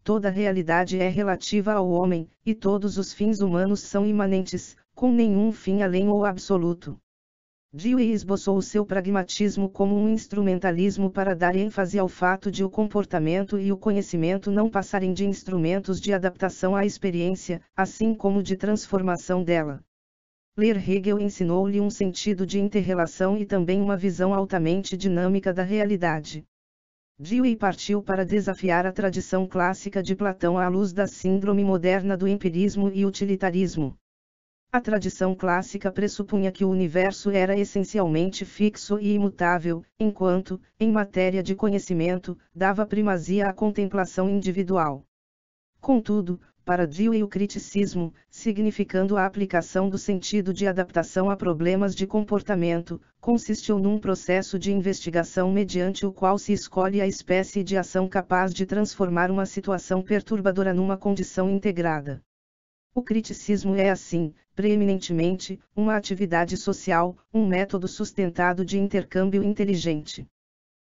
Toda realidade é relativa ao homem, e todos os fins humanos são imanentes, com nenhum fim além ou absoluto. Dewey esboçou o seu pragmatismo como um instrumentalismo para dar ênfase ao fato de o comportamento e o conhecimento não passarem de instrumentos de adaptação à experiência, assim como de transformação dela. Ler Hegel ensinou-lhe um sentido de interrelação e também uma visão altamente dinâmica da realidade. Dewey partiu para desafiar a tradição clássica de Platão à luz da síndrome moderna do empirismo e utilitarismo. A tradição clássica pressupunha que o universo era essencialmente fixo e imutável, enquanto, em matéria de conhecimento, dava primazia à contemplação individual. Contudo, para Dewey o criticismo, significando a aplicação do sentido de adaptação a problemas de comportamento, consistiu num processo de investigação mediante o qual se escolhe a espécie de ação capaz de transformar uma situação perturbadora numa condição integrada. O criticismo é assim, preeminentemente, uma atividade social, um método sustentado de intercâmbio inteligente.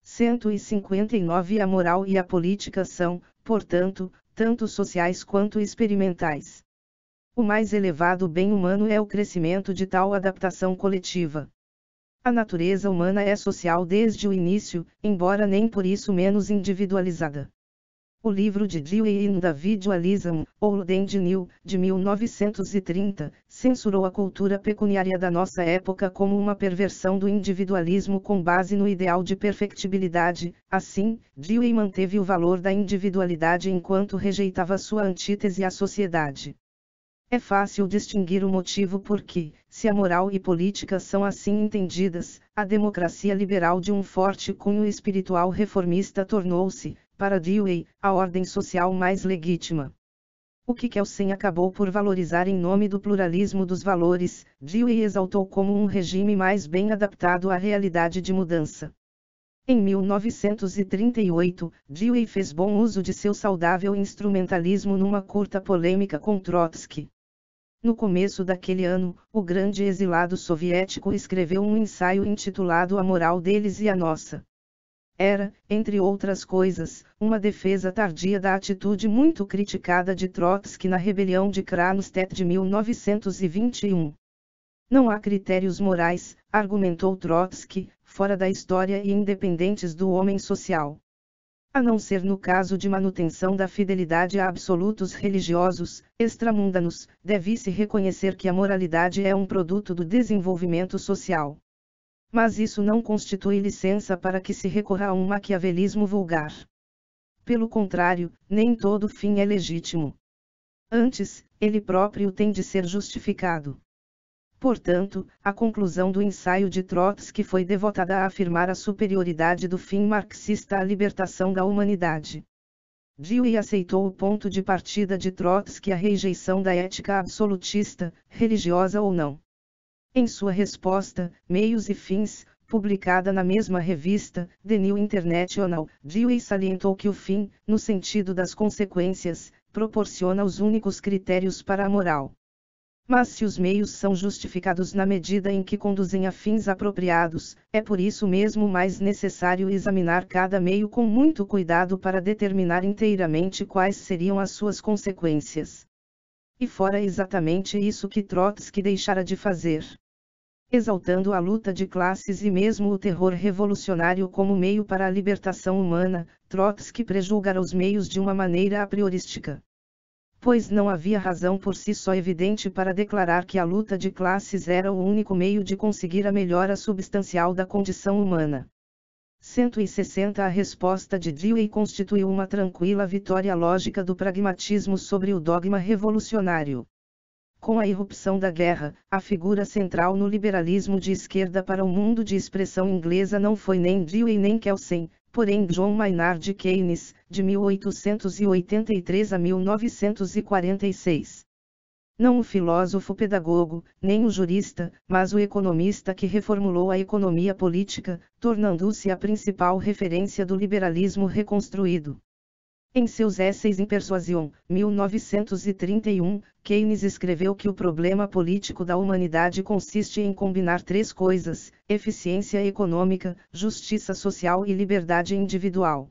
159 A moral e a política são, portanto, tanto sociais quanto experimentais. O mais elevado bem humano é o crescimento de tal adaptação coletiva. A natureza humana é social desde o início, embora nem por isso menos individualizada. O livro de Dewey Individualism, Old and New, de 1930, censurou a cultura pecuniária da nossa época como uma perversão do individualismo com base no ideal de perfectibilidade. Assim, Dewey manteve o valor da individualidade enquanto rejeitava sua antítese à sociedade. É fácil distinguir o motivo por que, se a moral e política são assim entendidas, a democracia liberal de um forte cunho espiritual reformista tornou-se, para Dewey, a ordem social mais legítima. O que Kelsen acabou por valorizar em nome do pluralismo dos valores, Dewey exaltou como um regime mais bem adaptado à realidade de mudança. Em 1938, Dewey fez bom uso de seu saudável instrumentalismo numa curta polêmica com Trotsky. No começo daquele ano, o grande exilado soviético escreveu um ensaio intitulado A Moral deles e a Nossa. Era, entre outras coisas, uma defesa tardia da atitude muito criticada de Trotsky na rebelião de Kronstadt de 1921. Não há critérios morais, argumentou Trotsky, fora da história e independentes do homem social. A não ser no caso de manutenção da fidelidade a absolutos religiosos, extramundanos, deve-se reconhecer que a moralidade é um produto do desenvolvimento social. Mas isso não constitui licença para que se recorra a um maquiavelismo vulgar. Pelo contrário, nem todo fim é legítimo. Antes, ele próprio tem de ser justificado. Portanto, a conclusão do ensaio de Trotsky foi devotada a afirmar a superioridade do fim marxista à libertação da humanidade. Dewey aceitou o ponto de partida de Trotsky, a rejeição da ética absolutista, religiosa ou não. Em sua resposta, Meios e Fins, publicada na mesma revista, The New International, Dewey salientou que o fim, no sentido das consequências, proporciona os únicos critérios para a moral. Mas se os meios são justificados na medida em que conduzem a fins apropriados, é por isso mesmo mais necessário examinar cada meio com muito cuidado para determinar inteiramente quais seriam as suas consequências. E fora exatamente isso que Trotsky deixara de fazer. Exaltando a luta de classes e mesmo o terror revolucionário como meio para a libertação humana, Trotsky prejulgara os meios de uma maneira a priorística. Pois não havia razão por si só evidente para declarar que a luta de classes era o único meio de conseguir a melhora substancial da condição humana. 160 A resposta de Dewey constituiu uma tranquila vitória lógica do pragmatismo sobre o dogma revolucionário. Com a irrupção da guerra, a figura central no liberalismo de esquerda para o mundo de expressão inglesa não foi nem Dewey nem Kelsen, porém John Maynard Keynes, de 1883 a 1946. Não o filósofo pedagogo, nem o jurista, mas o economista que reformulou a economia política, tornando-se a principal referência do liberalismo reconstruído. Em seus Essays in Persuasion, 1931, Keynes escreveu que o problema político da humanidade consiste em combinar três coisas: eficiência econômica, justiça social e liberdade individual.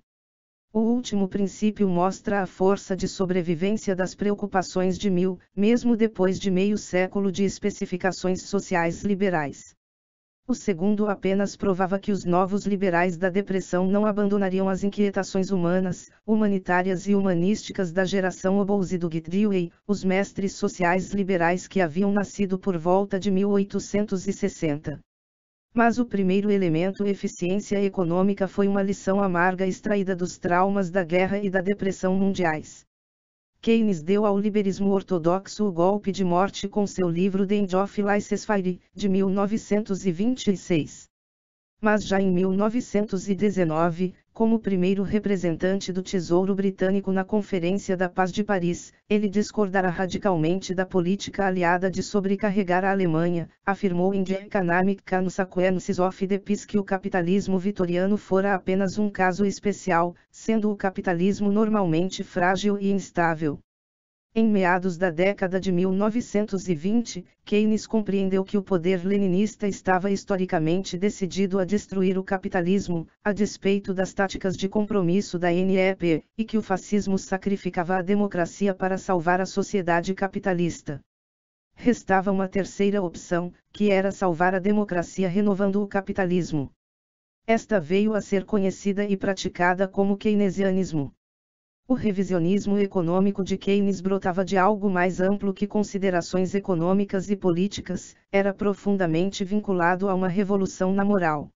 O último princípio mostra a força de sobrevivência das preocupações de mesmo depois de meio século de especificações sociais liberais. O segundo apenas provava que os novos liberais da depressão não abandonariam as inquietações humanas, humanitárias e humanísticas da geração Obouse do Dewey, os mestres sociais liberais que haviam nascido por volta de 1860. Mas o primeiro elemento, eficiência econômica, foi uma lição amarga extraída dos traumas da guerra e da depressão mundiais. Keynes deu ao liberalismo ortodoxo o golpe de morte com seu livro The End of Laissez-faire, de 1926. Mas já em 1919, como primeiro representante do Tesouro Britânico na Conferência da Paz de Paris, ele discordara radicalmente da política aliada de sobrecarregar a Alemanha, afirmou em The Economic Consequences of the Peace que o capitalismo vitoriano fora apenas um caso especial, sendo o capitalismo normalmente frágil e instável. Em meados da década de 1920, Keynes compreendeu que o poder leninista estava historicamente decidido a destruir o capitalismo, a despeito das táticas de compromisso da NEP, e que o fascismo sacrificava a democracia para salvar a sociedade capitalista. Restava uma terceira opção, que era salvar a democracia renovando o capitalismo. Esta veio a ser conhecida e praticada como keynesianismo. O revisionismo econômico de Keynes brotava de algo mais amplo que considerações econômicas e políticas, era profundamente vinculado a uma revolução na moral.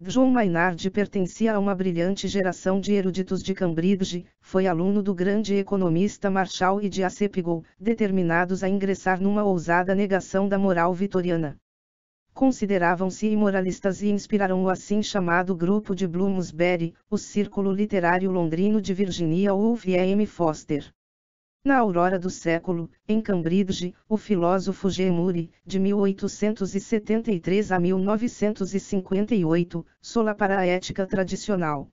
John Maynard pertencia a uma brilhante geração de eruditos de Cambridge, foi aluno do grande economista Marshall e de Acepigol, determinados a ingressar numa ousada negação da moral vitoriana. Consideravam-se imoralistas e inspiraram o assim chamado Grupo de Bloomsbury, o Círculo Literário Londrino de Virginia Woolf e M. Foster. Na aurora do século, em Cambridge, o filósofo G. Murray, de 1873 a 1958, solapara a ética tradicional.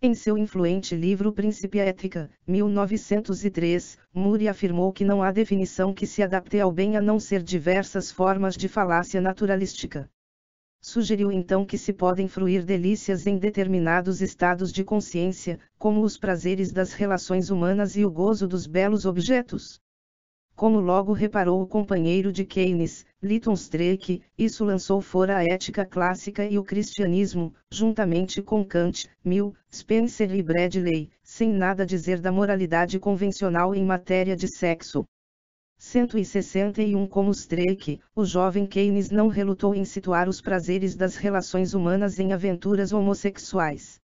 Em seu influente livro Principia Ética, 1903, Murray afirmou que não há definição que se adapte ao bem a não ser diversas formas de falácia naturalística. Sugeriu então que se podem fruir delícias em determinados estados de consciência, como os prazeres das relações humanas e o gozo dos belos objetos. Como logo reparou o companheiro de Keynes, Lytton Strachey, isso lançou fora a ética clássica e o cristianismo, juntamente com Kant, Mill, Spencer e Bradley, sem nada dizer da moralidade convencional em matéria de sexo. 161 Como Strachey, o jovem Keynes não relutou em situar os prazeres das relações humanas em aventuras homossexuais.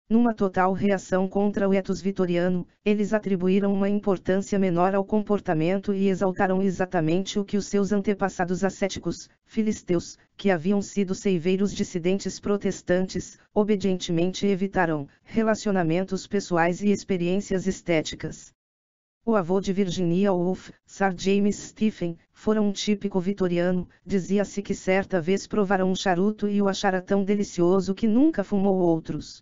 Numa total reação contra o ethos vitoriano, eles atribuíram uma importância menor ao comportamento e exaltaram exatamente o que os seus antepassados ascéticos, filisteus, que haviam sido ceiveiros dissidentes protestantes, obedientemente evitaram: relacionamentos pessoais e experiências estéticas. O avô de Virginia Woolf, Sir James Stephen, fora um típico vitoriano. Dizia-se que certa vez provara um charuto e o achara tão delicioso que nunca fumou outros.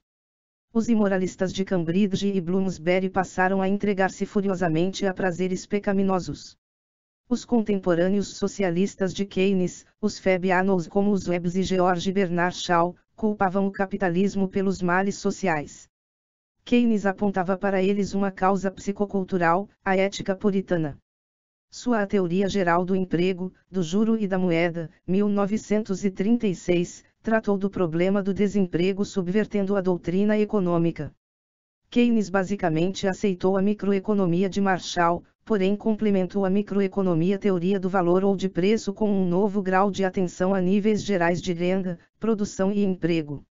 Os imoralistas de Cambridge e Bloomsbury passaram a entregar-se furiosamente a prazeres pecaminosos. Os contemporâneos socialistas de Keynes, os Fabianos como os Webbs e George Bernard Shaw, culpavam o capitalismo pelos males sociais. Keynes apontava para eles uma causa psicocultural, a ética puritana. Sua A Teoria Geral do Emprego, do Juro e da Moeda, 1936, tratou do problema do desemprego subvertendo a doutrina econômica. Keynes basicamente aceitou a microeconomia de Marshall, porém complementou a microeconomia teoria do valor ou de preço com um novo grau de atenção a níveis gerais de renda, produção e emprego.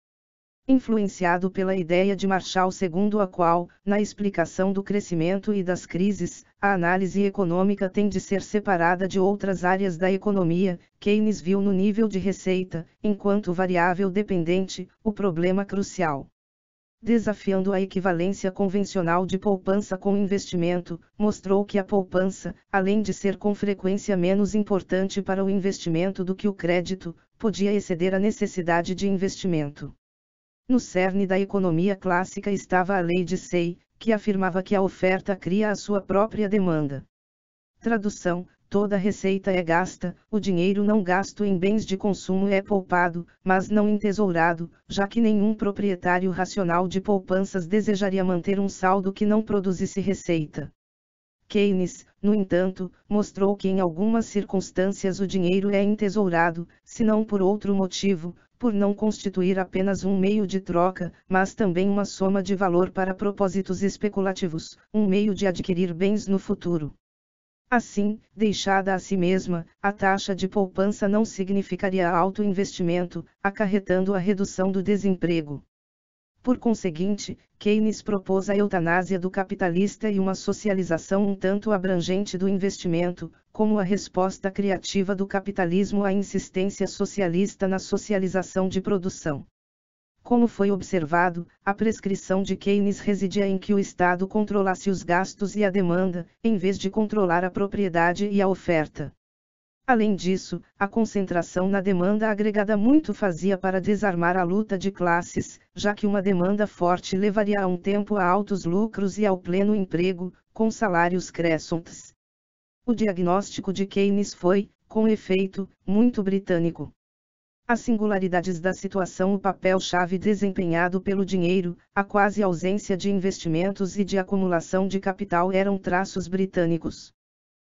Influenciado pela ideia de Marshall segundo a qual, na explicação do crescimento e das crises, a análise econômica tem de ser separada de outras áreas da economia, Keynes viu no nível de receita, enquanto variável dependente, o problema crucial. Desafiando a equivalência convencional de poupança com investimento, mostrou que a poupança, além de ser com frequência menos importante para o investimento do que o crédito, podia exceder a necessidade de investimento. No cerne da economia clássica estava a lei de Say, que afirmava que a oferta cria a sua própria demanda. Tradução: toda receita é gasta, o dinheiro não gasto em bens de consumo é poupado, mas não entesourado, já que nenhum proprietário racional de poupanças desejaria manter um saldo que não produzisse receita. Keynes, no entanto, mostrou que em algumas circunstâncias o dinheiro é entesourado, se não por outro motivo, por não constituir apenas um meio de troca, mas também uma soma de valor para propósitos especulativos, um meio de adquirir bens no futuro. Assim, deixada a si mesma, a taxa de poupança não significaria alto investimento, acarretando a redução do desemprego. Por conseguinte, Keynes propôs a eutanásia do capitalista e uma socialização um tanto abrangente do investimento, como a resposta criativa do capitalismo à insistência socialista na socialização de produção. Como foi observado, a prescrição de Keynes residia em que o Estado controlasse os gastos e a demanda, em vez de controlar a propriedade e a oferta. Além disso, a concentração na demanda agregada muito fazia para desarmar a luta de classes, já que uma demanda forte levaria a um tempo a altos lucros e ao pleno emprego, com salários crescentes. O diagnóstico de Keynes foi, com efeito, muito britânico. As singularidades da situação, o papel-chave desempenhado pelo dinheiro, a quase ausência de investimentos e de acumulação de capital eram traços britânicos.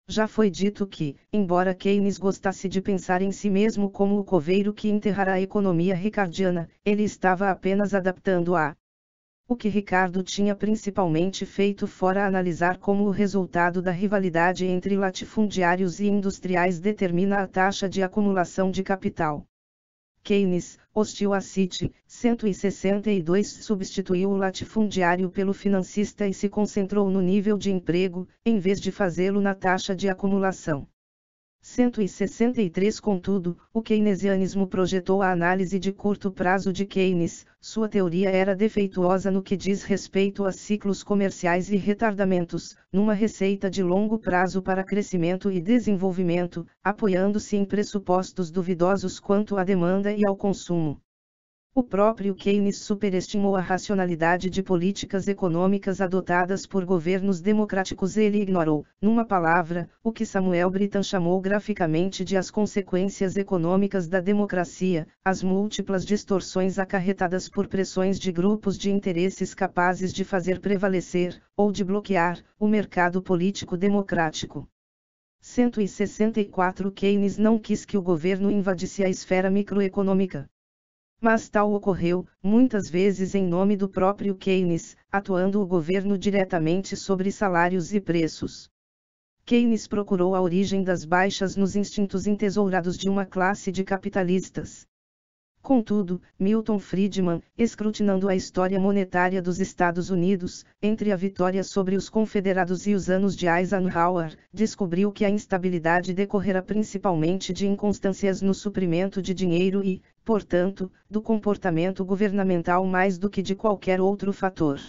Já foi dito que, embora Keynes gostasse de pensar em si mesmo como o coveiro que enterrara a economia ricardiana, ele estava apenas adaptando-a. O que Ricardo tinha principalmente feito fora analisar como o resultado da rivalidade entre latifundiários e industriais determina a taxa de acumulação de capital. Keynes, hostil a City, 162 substituiu o latifundiário pelo financista e se concentrou no nível de emprego, em vez de fazê-lo na taxa de acumulação. 163 Contudo, o keynesianismo projetou a análise de curto prazo de Keynes. Sua teoria era defeituosa no que diz respeito a ciclos comerciais e retardamentos, numa receita de longo prazo para crescimento e desenvolvimento, apoiando-se em pressupostos duvidosos quanto à demanda e ao consumo. O próprio Keynes superestimou a racionalidade de políticas econômicas adotadas por governos democráticos. Ele ignorou, numa palavra, o que Samuel Brittan chamou graficamente de as consequências econômicas da democracia, as múltiplas distorções acarretadas por pressões de grupos de interesses capazes de fazer prevalecer, ou de bloquear, o mercado político democrático. 164 Keynes não quis que o governo invadisse a esfera microeconômica. Mas tal ocorreu, muitas vezes em nome do próprio Keynes, atuando o governo diretamente sobre salários e preços. Keynes procurou a origem das baixas nos instintos entesourados de uma classe de capitalistas. Contudo, Milton Friedman, escrutinando a história monetária dos Estados Unidos, entre a vitória sobre os Confederados e os anos de Eisenhower, descobriu que a instabilidade decorrera principalmente de inconstâncias no suprimento de dinheiro e, portanto, do comportamento governamental mais do que de qualquer outro fator.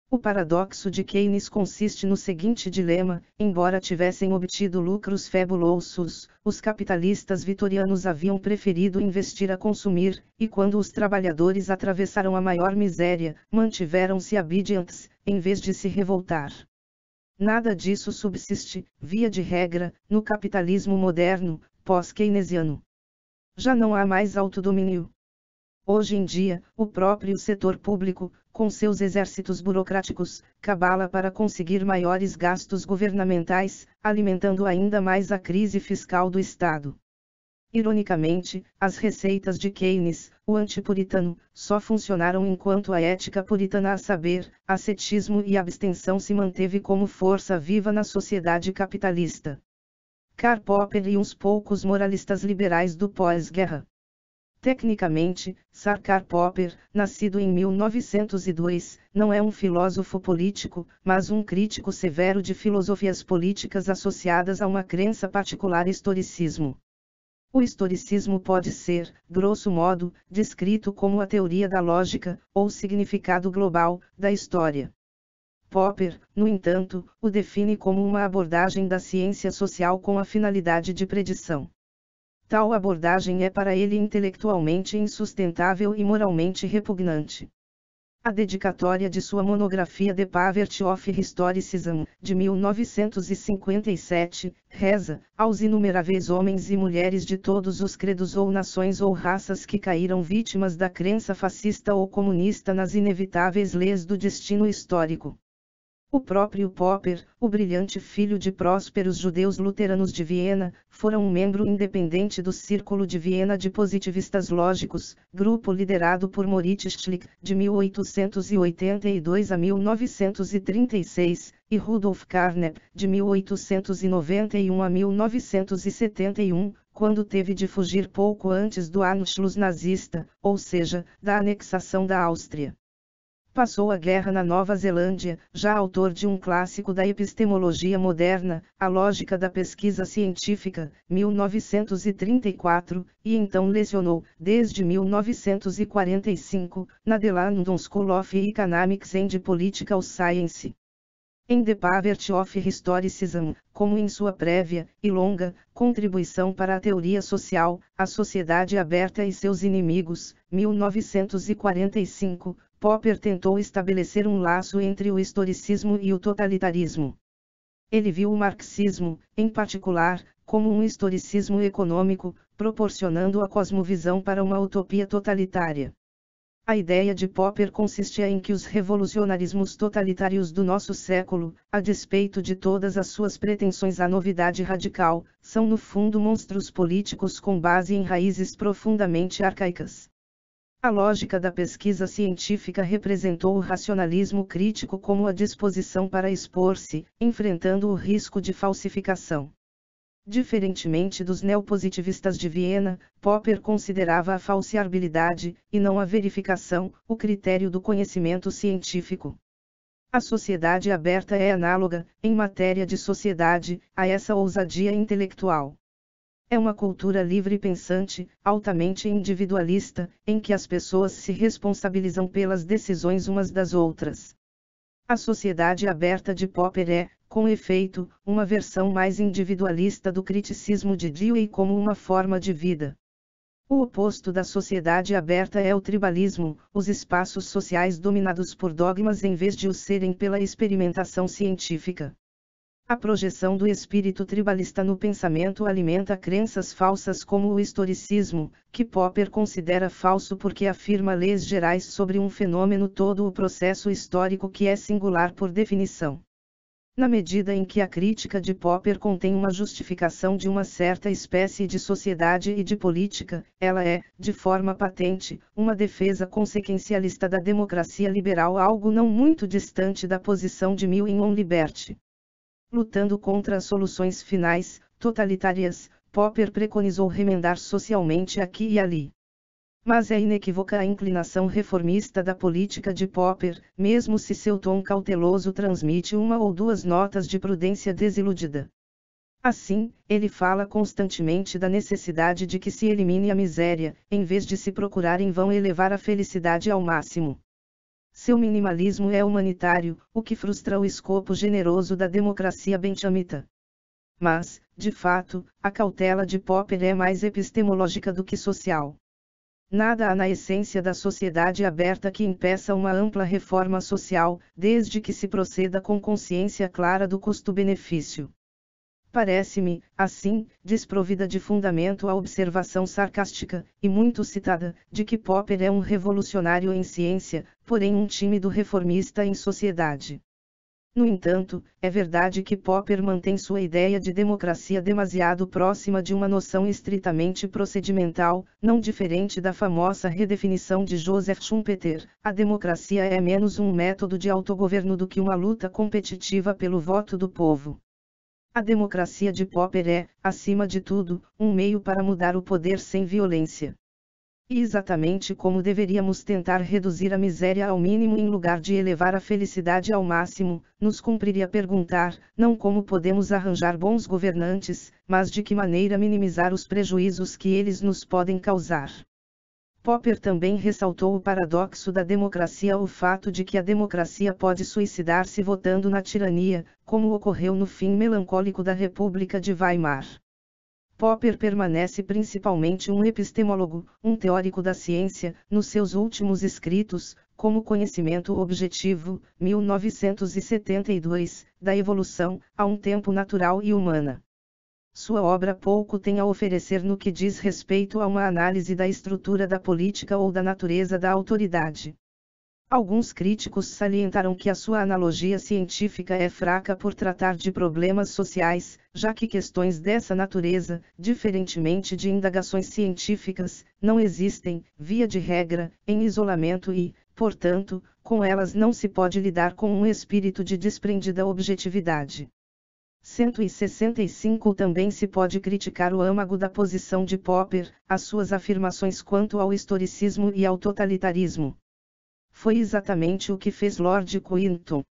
O paradoxo de Keynes consiste no seguinte dilema: embora tivessem obtido lucros fabulosos, os capitalistas vitorianos haviam preferido investir a consumir, e quando os trabalhadores atravessaram a maior miséria, mantiveram-se obedientes, em vez de se revoltar. Nada disso subsiste, via de regra, no capitalismo moderno, pós-keynesiano. Já não há mais autodomínio. Hoje em dia, o próprio setor público, com seus exércitos burocráticos, cabala para conseguir maiores gastos governamentais, alimentando ainda mais a crise fiscal do Estado. Ironicamente, as receitas de Keynes, o antipuritano, só funcionaram enquanto a ética puritana, a saber, ascetismo e abstenção, se manteve como força viva na sociedade capitalista. Karl Popper e uns poucos moralistas liberais do pós-guerra. Tecnicamente, Karl Popper, nascido em 1902, não é um filósofo político, mas um crítico severo de filosofias políticas associadas a uma crença particular: historicismo. O historicismo pode ser, grosso modo, descrito como a teoria da lógica, ou significado global, da história. Popper, no entanto, o define como uma abordagem da ciência social com a finalidade de predição. Tal abordagem é para ele intelectualmente insustentável e moralmente repugnante. A dedicatória de sua monografia The Poverty of Historicism, de 1957, reza: aos inumeráveis homens e mulheres de todos os credos ou nações ou raças que caíram vítimas da crença fascista ou comunista nas inevitáveis leis do destino histórico. O próprio Popper, o brilhante filho de prósperos judeus luteranos de Viena, fora um membro independente do Círculo de Viena de Positivistas Lógicos, grupo liderado por Moritz Schlick, de 1882 a 1936, e Rudolf Carnap, de 1891 a 1971, quando teve de fugir pouco antes do Anschluss nazista, ou seja, da anexação da Áustria. Passou a guerra na Nova Zelândia, já autor de um clássico da epistemologia moderna, A Lógica da Pesquisa Científica, 1934, e então lecionou, desde 1945, na The London School of Economics and Political Science. Em The Poverty of Historicism, como em sua prévia e longa contribuição para a teoria social, a sociedade aberta e seus inimigos, 1945, Popper tentou estabelecer um laço entre o historicismo e o totalitarismo. Ele viu o marxismo, em particular, como um historicismo econômico, proporcionando a cosmovisão para uma utopia totalitária. A ideia de Popper consistia em que os revolucionarismos totalitários do nosso século, a despeito de todas as suas pretensões à novidade radical, são no fundo monstros políticos com base em raízes profundamente arcaicas. A lógica da pesquisa científica representou o racionalismo crítico como a disposição para expor-se, enfrentando o risco de falsificação. Diferentemente dos neopositivistas de Viena, Popper considerava a falseabilidade, e não a verificação, o critério do conhecimento científico. A sociedade aberta é análoga, em matéria de sociedade, a essa ousadia intelectual. É uma cultura livre e pensante, altamente individualista, em que as pessoas se responsabilizam pelas decisões umas das outras. A sociedade aberta de Popper é, com efeito, uma versão mais individualista do criticismo de Dewey como uma forma de vida. O oposto da sociedade aberta é o tribalismo, os espaços sociais dominados por dogmas em vez de o serem pela experimentação científica. A projeção do espírito tribalista no pensamento alimenta crenças falsas como o historicismo, que Popper considera falso porque afirma leis gerais sobre um fenômeno, todo o processo histórico que é singular por definição. Na medida em que a crítica de Popper contém uma justificação de uma certa espécie de sociedade e de política, ela é, de forma patente, uma defesa consequencialista da democracia liberal, algo não muito distante da posição de Mill em On Liberty. Lutando contra as soluções finais, totalitárias, Popper preconizou remendar socialmente aqui e ali. Mas é inequívoca a inclinação reformista da política de Popper, mesmo se seu tom cauteloso transmite uma ou duas notas de prudência desiludida. Assim, ele fala constantemente da necessidade de que se elimine a miséria, em vez de se procurar em vão elevar a felicidade ao máximo. Seu minimalismo é humanitário, o que frustra o escopo generoso da democracia benchamita. Mas, de fato, a cautela de Popper é mais epistemológica do que social. Nada há na essência da sociedade aberta que impeça uma ampla reforma social, desde que se proceda com consciência clara do custo-benefício. Parece-me, assim, desprovida de fundamento a observação sarcástica, e muito citada, de que Popper é um revolucionário em ciência, porém um tímido reformista em sociedade. No entanto, é verdade que Popper mantém sua ideia de democracia demasiado próxima de uma noção estritamente procedimental, não diferente da famosa redefinição de Joseph Schumpeter: a democracia é menos um método de autogoverno do que uma luta competitiva pelo voto do povo. A democracia de Popper é, acima de tudo, um meio para mudar o poder sem violência. E exatamente como deveríamos tentar reduzir a miséria ao mínimo em lugar de elevar a felicidade ao máximo, nos cumpriria perguntar, não como podemos arranjar bons governantes, mas de que maneira minimizar os prejuízos que eles nos podem causar. Popper também ressaltou o paradoxo da democracia, o fato de que a democracia pode suicidar-se votando na tirania, como ocorreu no fim melancólico da República de Weimar. Popper permanece principalmente um epistemólogo, um teórico da ciência, nos seus últimos escritos, como Conhecimento Objetivo, 1972, da evolução, a um tempo natural e humana. Sua obra pouco tem a oferecer no que diz respeito a uma análise da estrutura da política ou da natureza da autoridade. Alguns críticos salientaram que a sua analogia científica é fraca por tratar de problemas sociais, já que questões dessa natureza, diferentemente de indagações científicas, não existem, via de regra, em isolamento e, portanto, com elas não se pode lidar com um espírito de desprendida objetividade. 165 Também se pode criticar o âmago da posição de Popper, as suas afirmações quanto ao historicismo e ao totalitarismo. Foi exatamente o que fez Lord Quinton.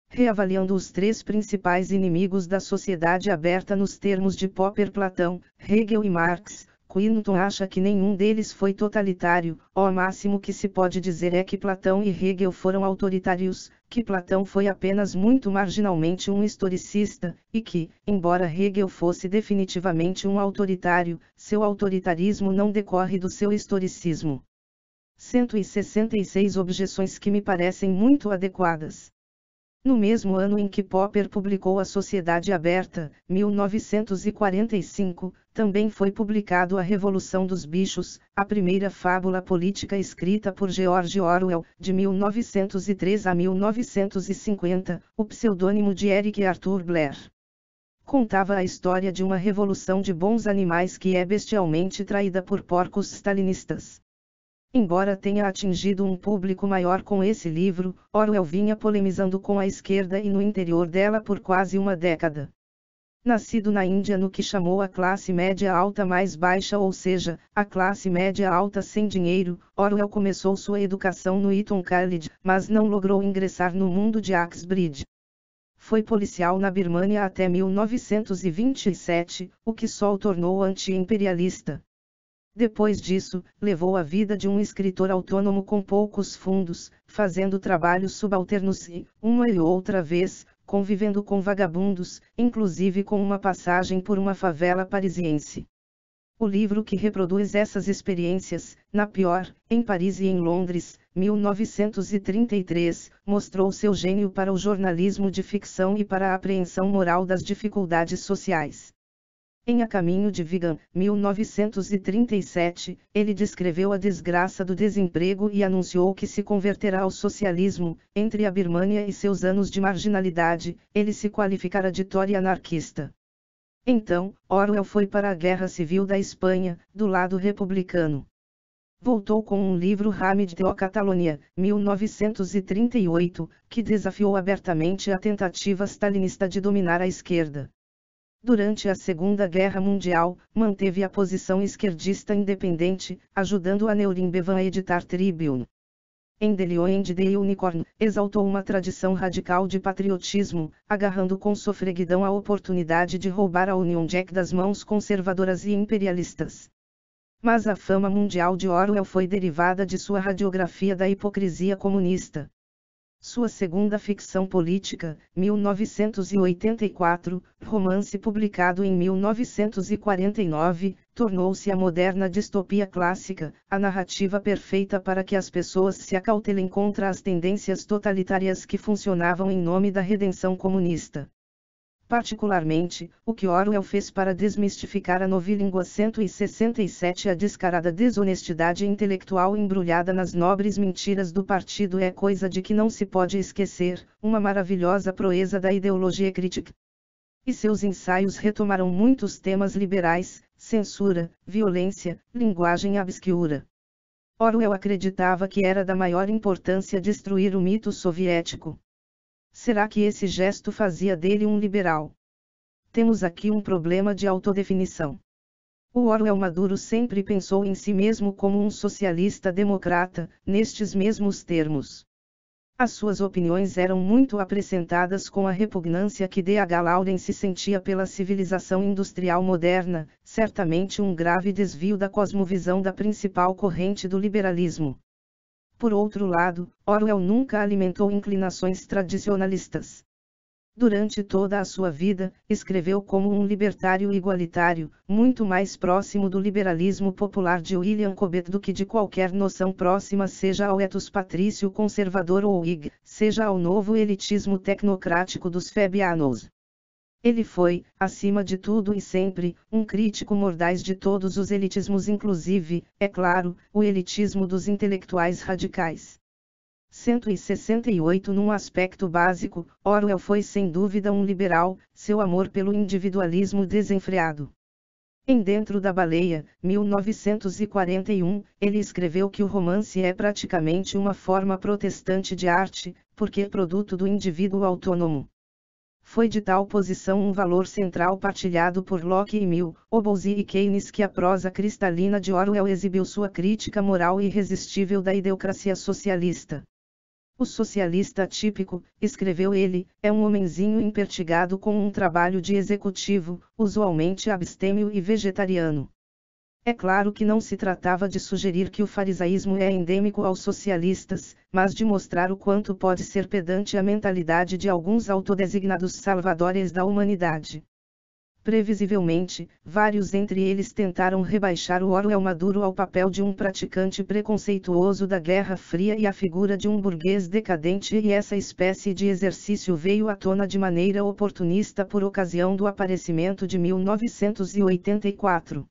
Reavaliando os três principais inimigos da sociedade aberta nos termos de Popper: Platão, Hegel e Marx, Quinton acha que nenhum deles foi totalitário. O máximo que se pode dizer é que Platão e Hegel foram autoritários, que Platão foi apenas muito marginalmente um historicista, e que, embora Hegel fosse definitivamente um autoritário, seu autoritarismo não decorre do seu historicismo. 166 Objeções que me parecem muito adequadas. No mesmo ano em que Popper publicou A Sociedade Aberta, 1945, também foi publicado A Revolução dos Bichos, a primeira fábula política escrita por George Orwell, de 1903 a 1950, o pseudônimo de Eric Arthur Blair. Contava a história de uma revolução de bons animais que é bestialmente traída por porcos stalinistas. Embora tenha atingido um público maior com esse livro, Orwell vinha polemizando com a esquerda e no interior dela por quase uma década. Nascido na Índia no que chamou a classe média alta mais baixa, ou seja, a classe média alta sem dinheiro, Orwell começou sua educação no Eton College, mas não logrou ingressar no mundo de Axbridge. Foi policial na Birmânia até 1927, o que só o tornou anti-imperialista. Depois disso, levou a vida de um escritor autônomo com poucos fundos, fazendo trabalhos subalternos e, uma e outra vez, convivendo com vagabundos, inclusive com uma passagem por uma favela parisiense. O livro que reproduz essas experiências, Na Pior, em Paris e em Londres, 1933, mostrou seu gênio para o jornalismo de ficção e para a apreensão moral das dificuldades sociais. Em A Caminho de Vigan, 1937, ele descreveu a desgraça do desemprego e anunciou que se converterá ao socialismo. Entre a Birmânia e seus anos de marginalidade, ele se qualificara de Tory anarquista. Então, Orwell foi para a Guerra Civil da Espanha, do lado republicano. Voltou com um livro Hamid de Catalonia, 1938, que desafiou abertamente a tentativa stalinista de dominar a esquerda. Durante a Segunda Guerra Mundial, manteve a posição esquerdista independente, ajudando a Neurimbevan a editar Tribune. Em The Lion and the Unicorn, exaltou uma tradição radical de patriotismo, agarrando com sofreguidão a oportunidade de roubar a Union Jack das mãos conservadoras e imperialistas. Mas a fama mundial de Orwell foi derivada de sua radiografia da hipocrisia comunista. Sua segunda ficção política, 1984, romance publicado em 1949, tornou-se a moderna distopia clássica, a narrativa perfeita para que as pessoas se acautelem contra as tendências totalitárias que funcionavam em nome da redenção comunista. Particularmente, o que Orwell fez para desmistificar a novilíngua 167, a descarada desonestidade intelectual embrulhada nas nobres mentiras do partido, é coisa de que não se pode esquecer, uma maravilhosa proeza da ideologia crítica. E seus ensaios retomaram muitos temas liberais: censura, violência, linguagem obscura. Orwell acreditava que era da maior importância destruir o mito soviético. Será que esse gesto fazia dele um liberal? Temos aqui um problema de autodefinição. O Orwell maduro sempre pensou em si mesmo como um socialista democrata, nestes mesmos termos. As suas opiniões eram muito apresentadas com a repugnância que D.H. Lawrence sentia pela civilização industrial moderna, certamente um grave desvio da cosmovisão da principal corrente do liberalismo. Por outro lado, Orwell nunca alimentou inclinações tradicionalistas. Durante toda a sua vida, escreveu como um libertário igualitário, muito mais próximo do liberalismo popular de William Cobbett do que de qualquer noção próxima, seja ao ethos patrício conservador ou Whig, seja ao novo elitismo tecnocrático dos Fabianos. Ele foi, acima de tudo e sempre, um crítico mordaz de todos os elitismos, inclusive, é claro, o elitismo dos intelectuais radicais. 168. Num aspecto básico, Orwell foi sem dúvida um liberal, seu amor pelo individualismo desenfreado. Em Dentro da Baleia, 1941, ele escreveu que o romance é praticamente uma forma protestante de arte, porque é produto do indivíduo autônomo. Foi de tal posição um valor central partilhado por Locke e Mill, Obozy e Keynes que a prosa cristalina de Orwell exibiu sua crítica moral irresistível da ideocracia socialista. O socialista típico, escreveu ele, é um homenzinho impertigado com um trabalho de executivo, usualmente abstêmio e vegetariano. É claro que não se tratava de sugerir que o farisaísmo é endêmico aos socialistas, mas de mostrar o quanto pode ser pedante a mentalidade de alguns autodesignados salvadores da humanidade. Previsivelmente, vários entre eles tentaram rebaixar o Orwell maduro ao papel de um praticante preconceituoso da Guerra Fria e a figura de um burguês decadente, e essa espécie de exercício veio à tona de maneira oportunista por ocasião do aparecimento de 1984.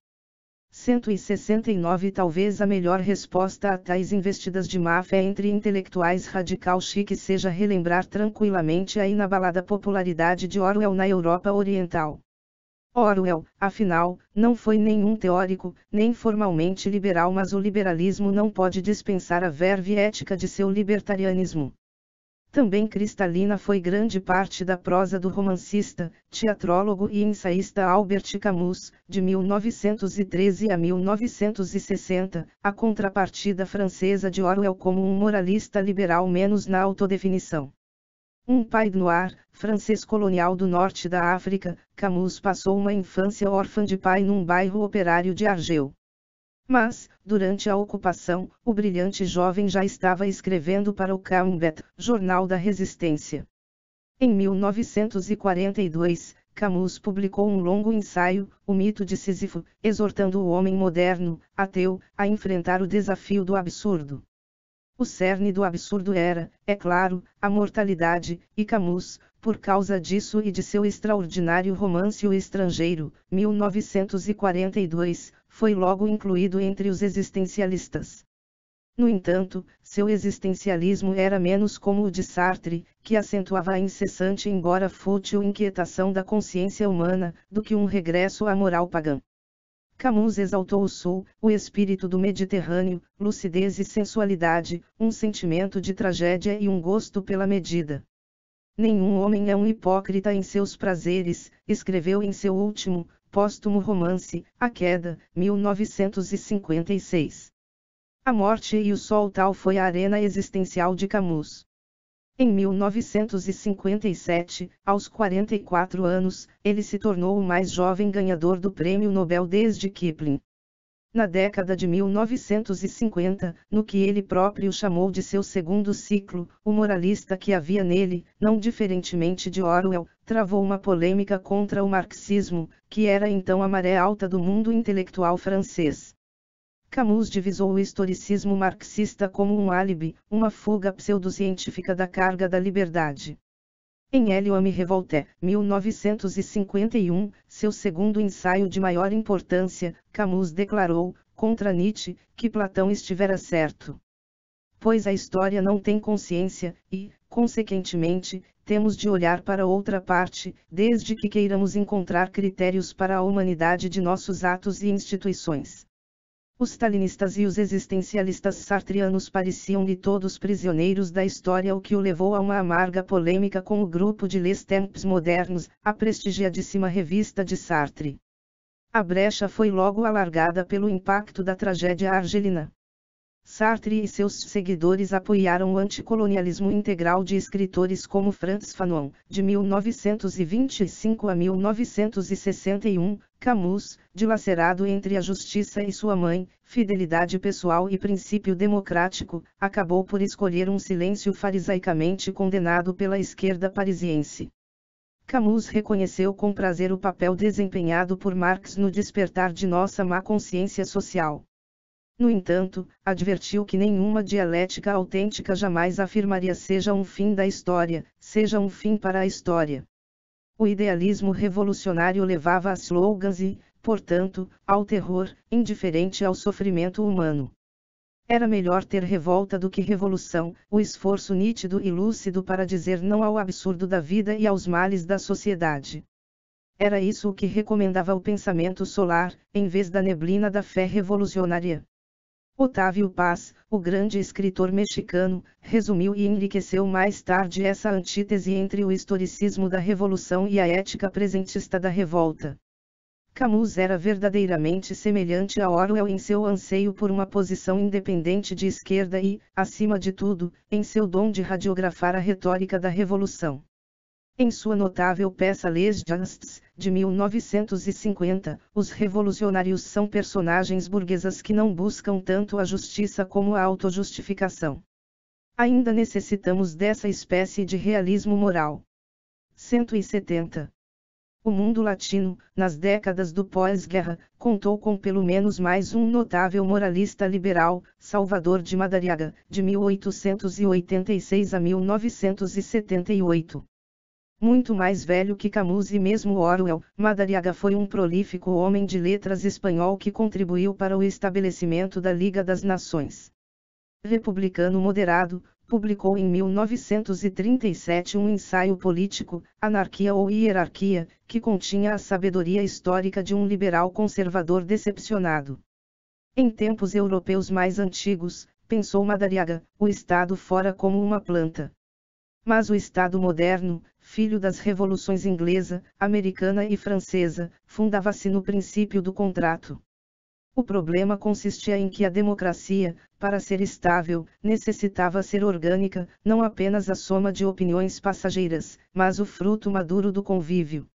169. Talvez a melhor resposta a tais investidas de má fé entre intelectuais radical chique seja relembrar tranquilamente a inabalada popularidade de Orwell na Europa Oriental. Orwell, afinal, não foi nenhum teórico, nem formalmente liberal, mas o liberalismo não pode dispensar a verve ética de seu libertarianismo. Também cristalina foi grande parte da prosa do romancista, teatrólogo e ensaísta Albert Camus, de 1913 a 1960, a contrapartida francesa de Orwell como um moralista liberal menos na autodefinição. Um pai noir, francês colonial do norte da África, Camus passou uma infância órfã de pai num bairro operário de Argel. Mas, durante a ocupação, o brilhante jovem já estava escrevendo para o Combat, jornal da resistência. Em 1942, Camus publicou um longo ensaio, O Mito de Sísifo, exortando o homem moderno, ateu, a enfrentar o desafio do absurdo. O cerne do absurdo era, é claro, a mortalidade, e Camus, por causa disso e de seu extraordinário romance O Estrangeiro, 1942, foi logo incluído entre os existencialistas. No entanto, seu existencialismo era menos como o de Sartre, que acentuava a incessante embora fútil inquietação da consciência humana, do que um regresso à moral pagã. Camus exaltou o sul, o espírito do Mediterrâneo, lucidez e sensualidade, um sentimento de tragédia e um gosto pela medida. Nenhum homem é um hipócrita em seus prazeres, escreveu em seu último, póstumo romance, A Queda, 1956. A morte e o sol tal foi a arena existencial de Camus. Em 1957, aos 44 anos, ele se tornou o mais jovem ganhador do Prêmio Nobel desde Kipling. Na década de 1950, no que ele próprio chamou de seu segundo ciclo, o moralista que havia nele, não diferentemente de Orwell, travou uma polêmica contra o marxismo, que era então a maré alta do mundo intelectual francês. Camus divisou o historicismo marxista como um álibi, uma fuga pseudocientífica da carga da liberdade. Em L'Homme Révolté, 1951, seu segundo ensaio de maior importância, Camus declarou, contra Nietzsche, que Platão estivera certo. Pois a história não tem consciência, e, consequentemente, temos de olhar para outra parte, desde que queiramos encontrar critérios para a humanidade de nossos atos e instituições. Os stalinistas e os existencialistas sartrianos pareciam-lhe todos prisioneiros da história, o que o levou a uma amarga polêmica com o grupo de Les Temps Moderns, a prestigiadíssima revista de Sartre. A brecha foi logo alargada pelo impacto da tragédia argelina. Sartre e seus seguidores apoiaram o anticolonialismo integral de escritores como Frantz Fanon, de 1925 a 1961, Camus, dilacerado entre a justiça e sua mãe, fidelidade pessoal e princípio democrático, acabou por escolher um silêncio farisaicamente condenado pela esquerda parisiense. Camus reconheceu com prazer o papel desempenhado por Marx no despertar de nossa má consciência social. No entanto, advertiu que nenhuma dialética autêntica jamais afirmaria seja um fim da história, seja um fim para a história. O idealismo revolucionário levava a slogans e, portanto, ao terror, indiferente ao sofrimento humano. Era melhor ter revolta do que revolução, o esforço nítido e lúcido para dizer não ao absurdo da vida e aos males da sociedade. Era isso o que recomendava o pensamento solar, em vez da neblina da fé revolucionária. Otávio Paz, o grande escritor mexicano, resumiu e enriqueceu mais tarde essa antítese entre o historicismo da revolução e a ética presentista da revolta. Camus era verdadeiramente semelhante a Orwell em seu anseio por uma posição independente de esquerda e, acima de tudo, em seu dom de radiografar a retórica da revolução. Em sua notável peça Les Justs, de 1950, os revolucionários são personagens burguesas que não buscam tanto a justiça como a autojustificação. Ainda necessitamos dessa espécie de realismo moral. 170. O mundo latino, nas décadas do pós-guerra, contou com pelo menos mais um notável moralista liberal, Salvador de Madariaga, de 1886 a 1978. Muito mais velho que Camus e mesmo Orwell, Madariaga foi um prolífico homem de letras espanhol que contribuiu para o estabelecimento da Liga das Nações. Republicano moderado, publicou em 1937 um ensaio político, Anarquia ou Hierarquia, que continha a sabedoria histórica de um liberal conservador decepcionado. Em tempos europeus mais antigos, pensou Madariaga, o Estado fora como uma planta. Mas o Estado moderno, filho das revoluções inglesa, americana e francesa, fundava-se no princípio do contrato. O problema consistia em que a democracia, para ser estável, necessitava ser orgânica, não apenas a soma de opiniões passageiras, mas o fruto maduro do convívio.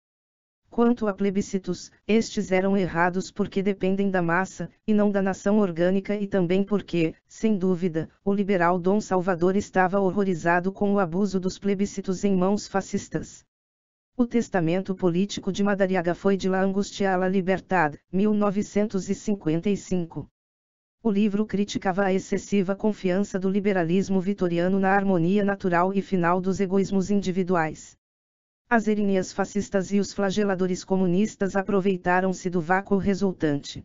Quanto a plebiscitos, estes eram errados porque dependem da massa, e não da nação orgânica, e também porque, sem dúvida, o liberal Dom Salvador estava horrorizado com o abuso dos plebiscitos em mãos fascistas. O testamento político de Madariaga foi de La Angustia a la Libertad, 1955. O livro criticava a excessiva confiança do liberalismo vitoriano na harmonia natural e final dos egoísmos individuais. As erinhas fascistas e os flageladores comunistas aproveitaram-se do vácuo resultante.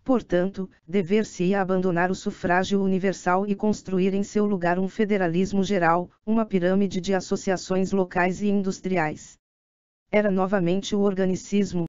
Portanto, dever-se-ia abandonar o sufrágio universal e construir em seu lugar um federalismo geral, uma pirâmide de associações locais e industriais. Era novamente o organicismo,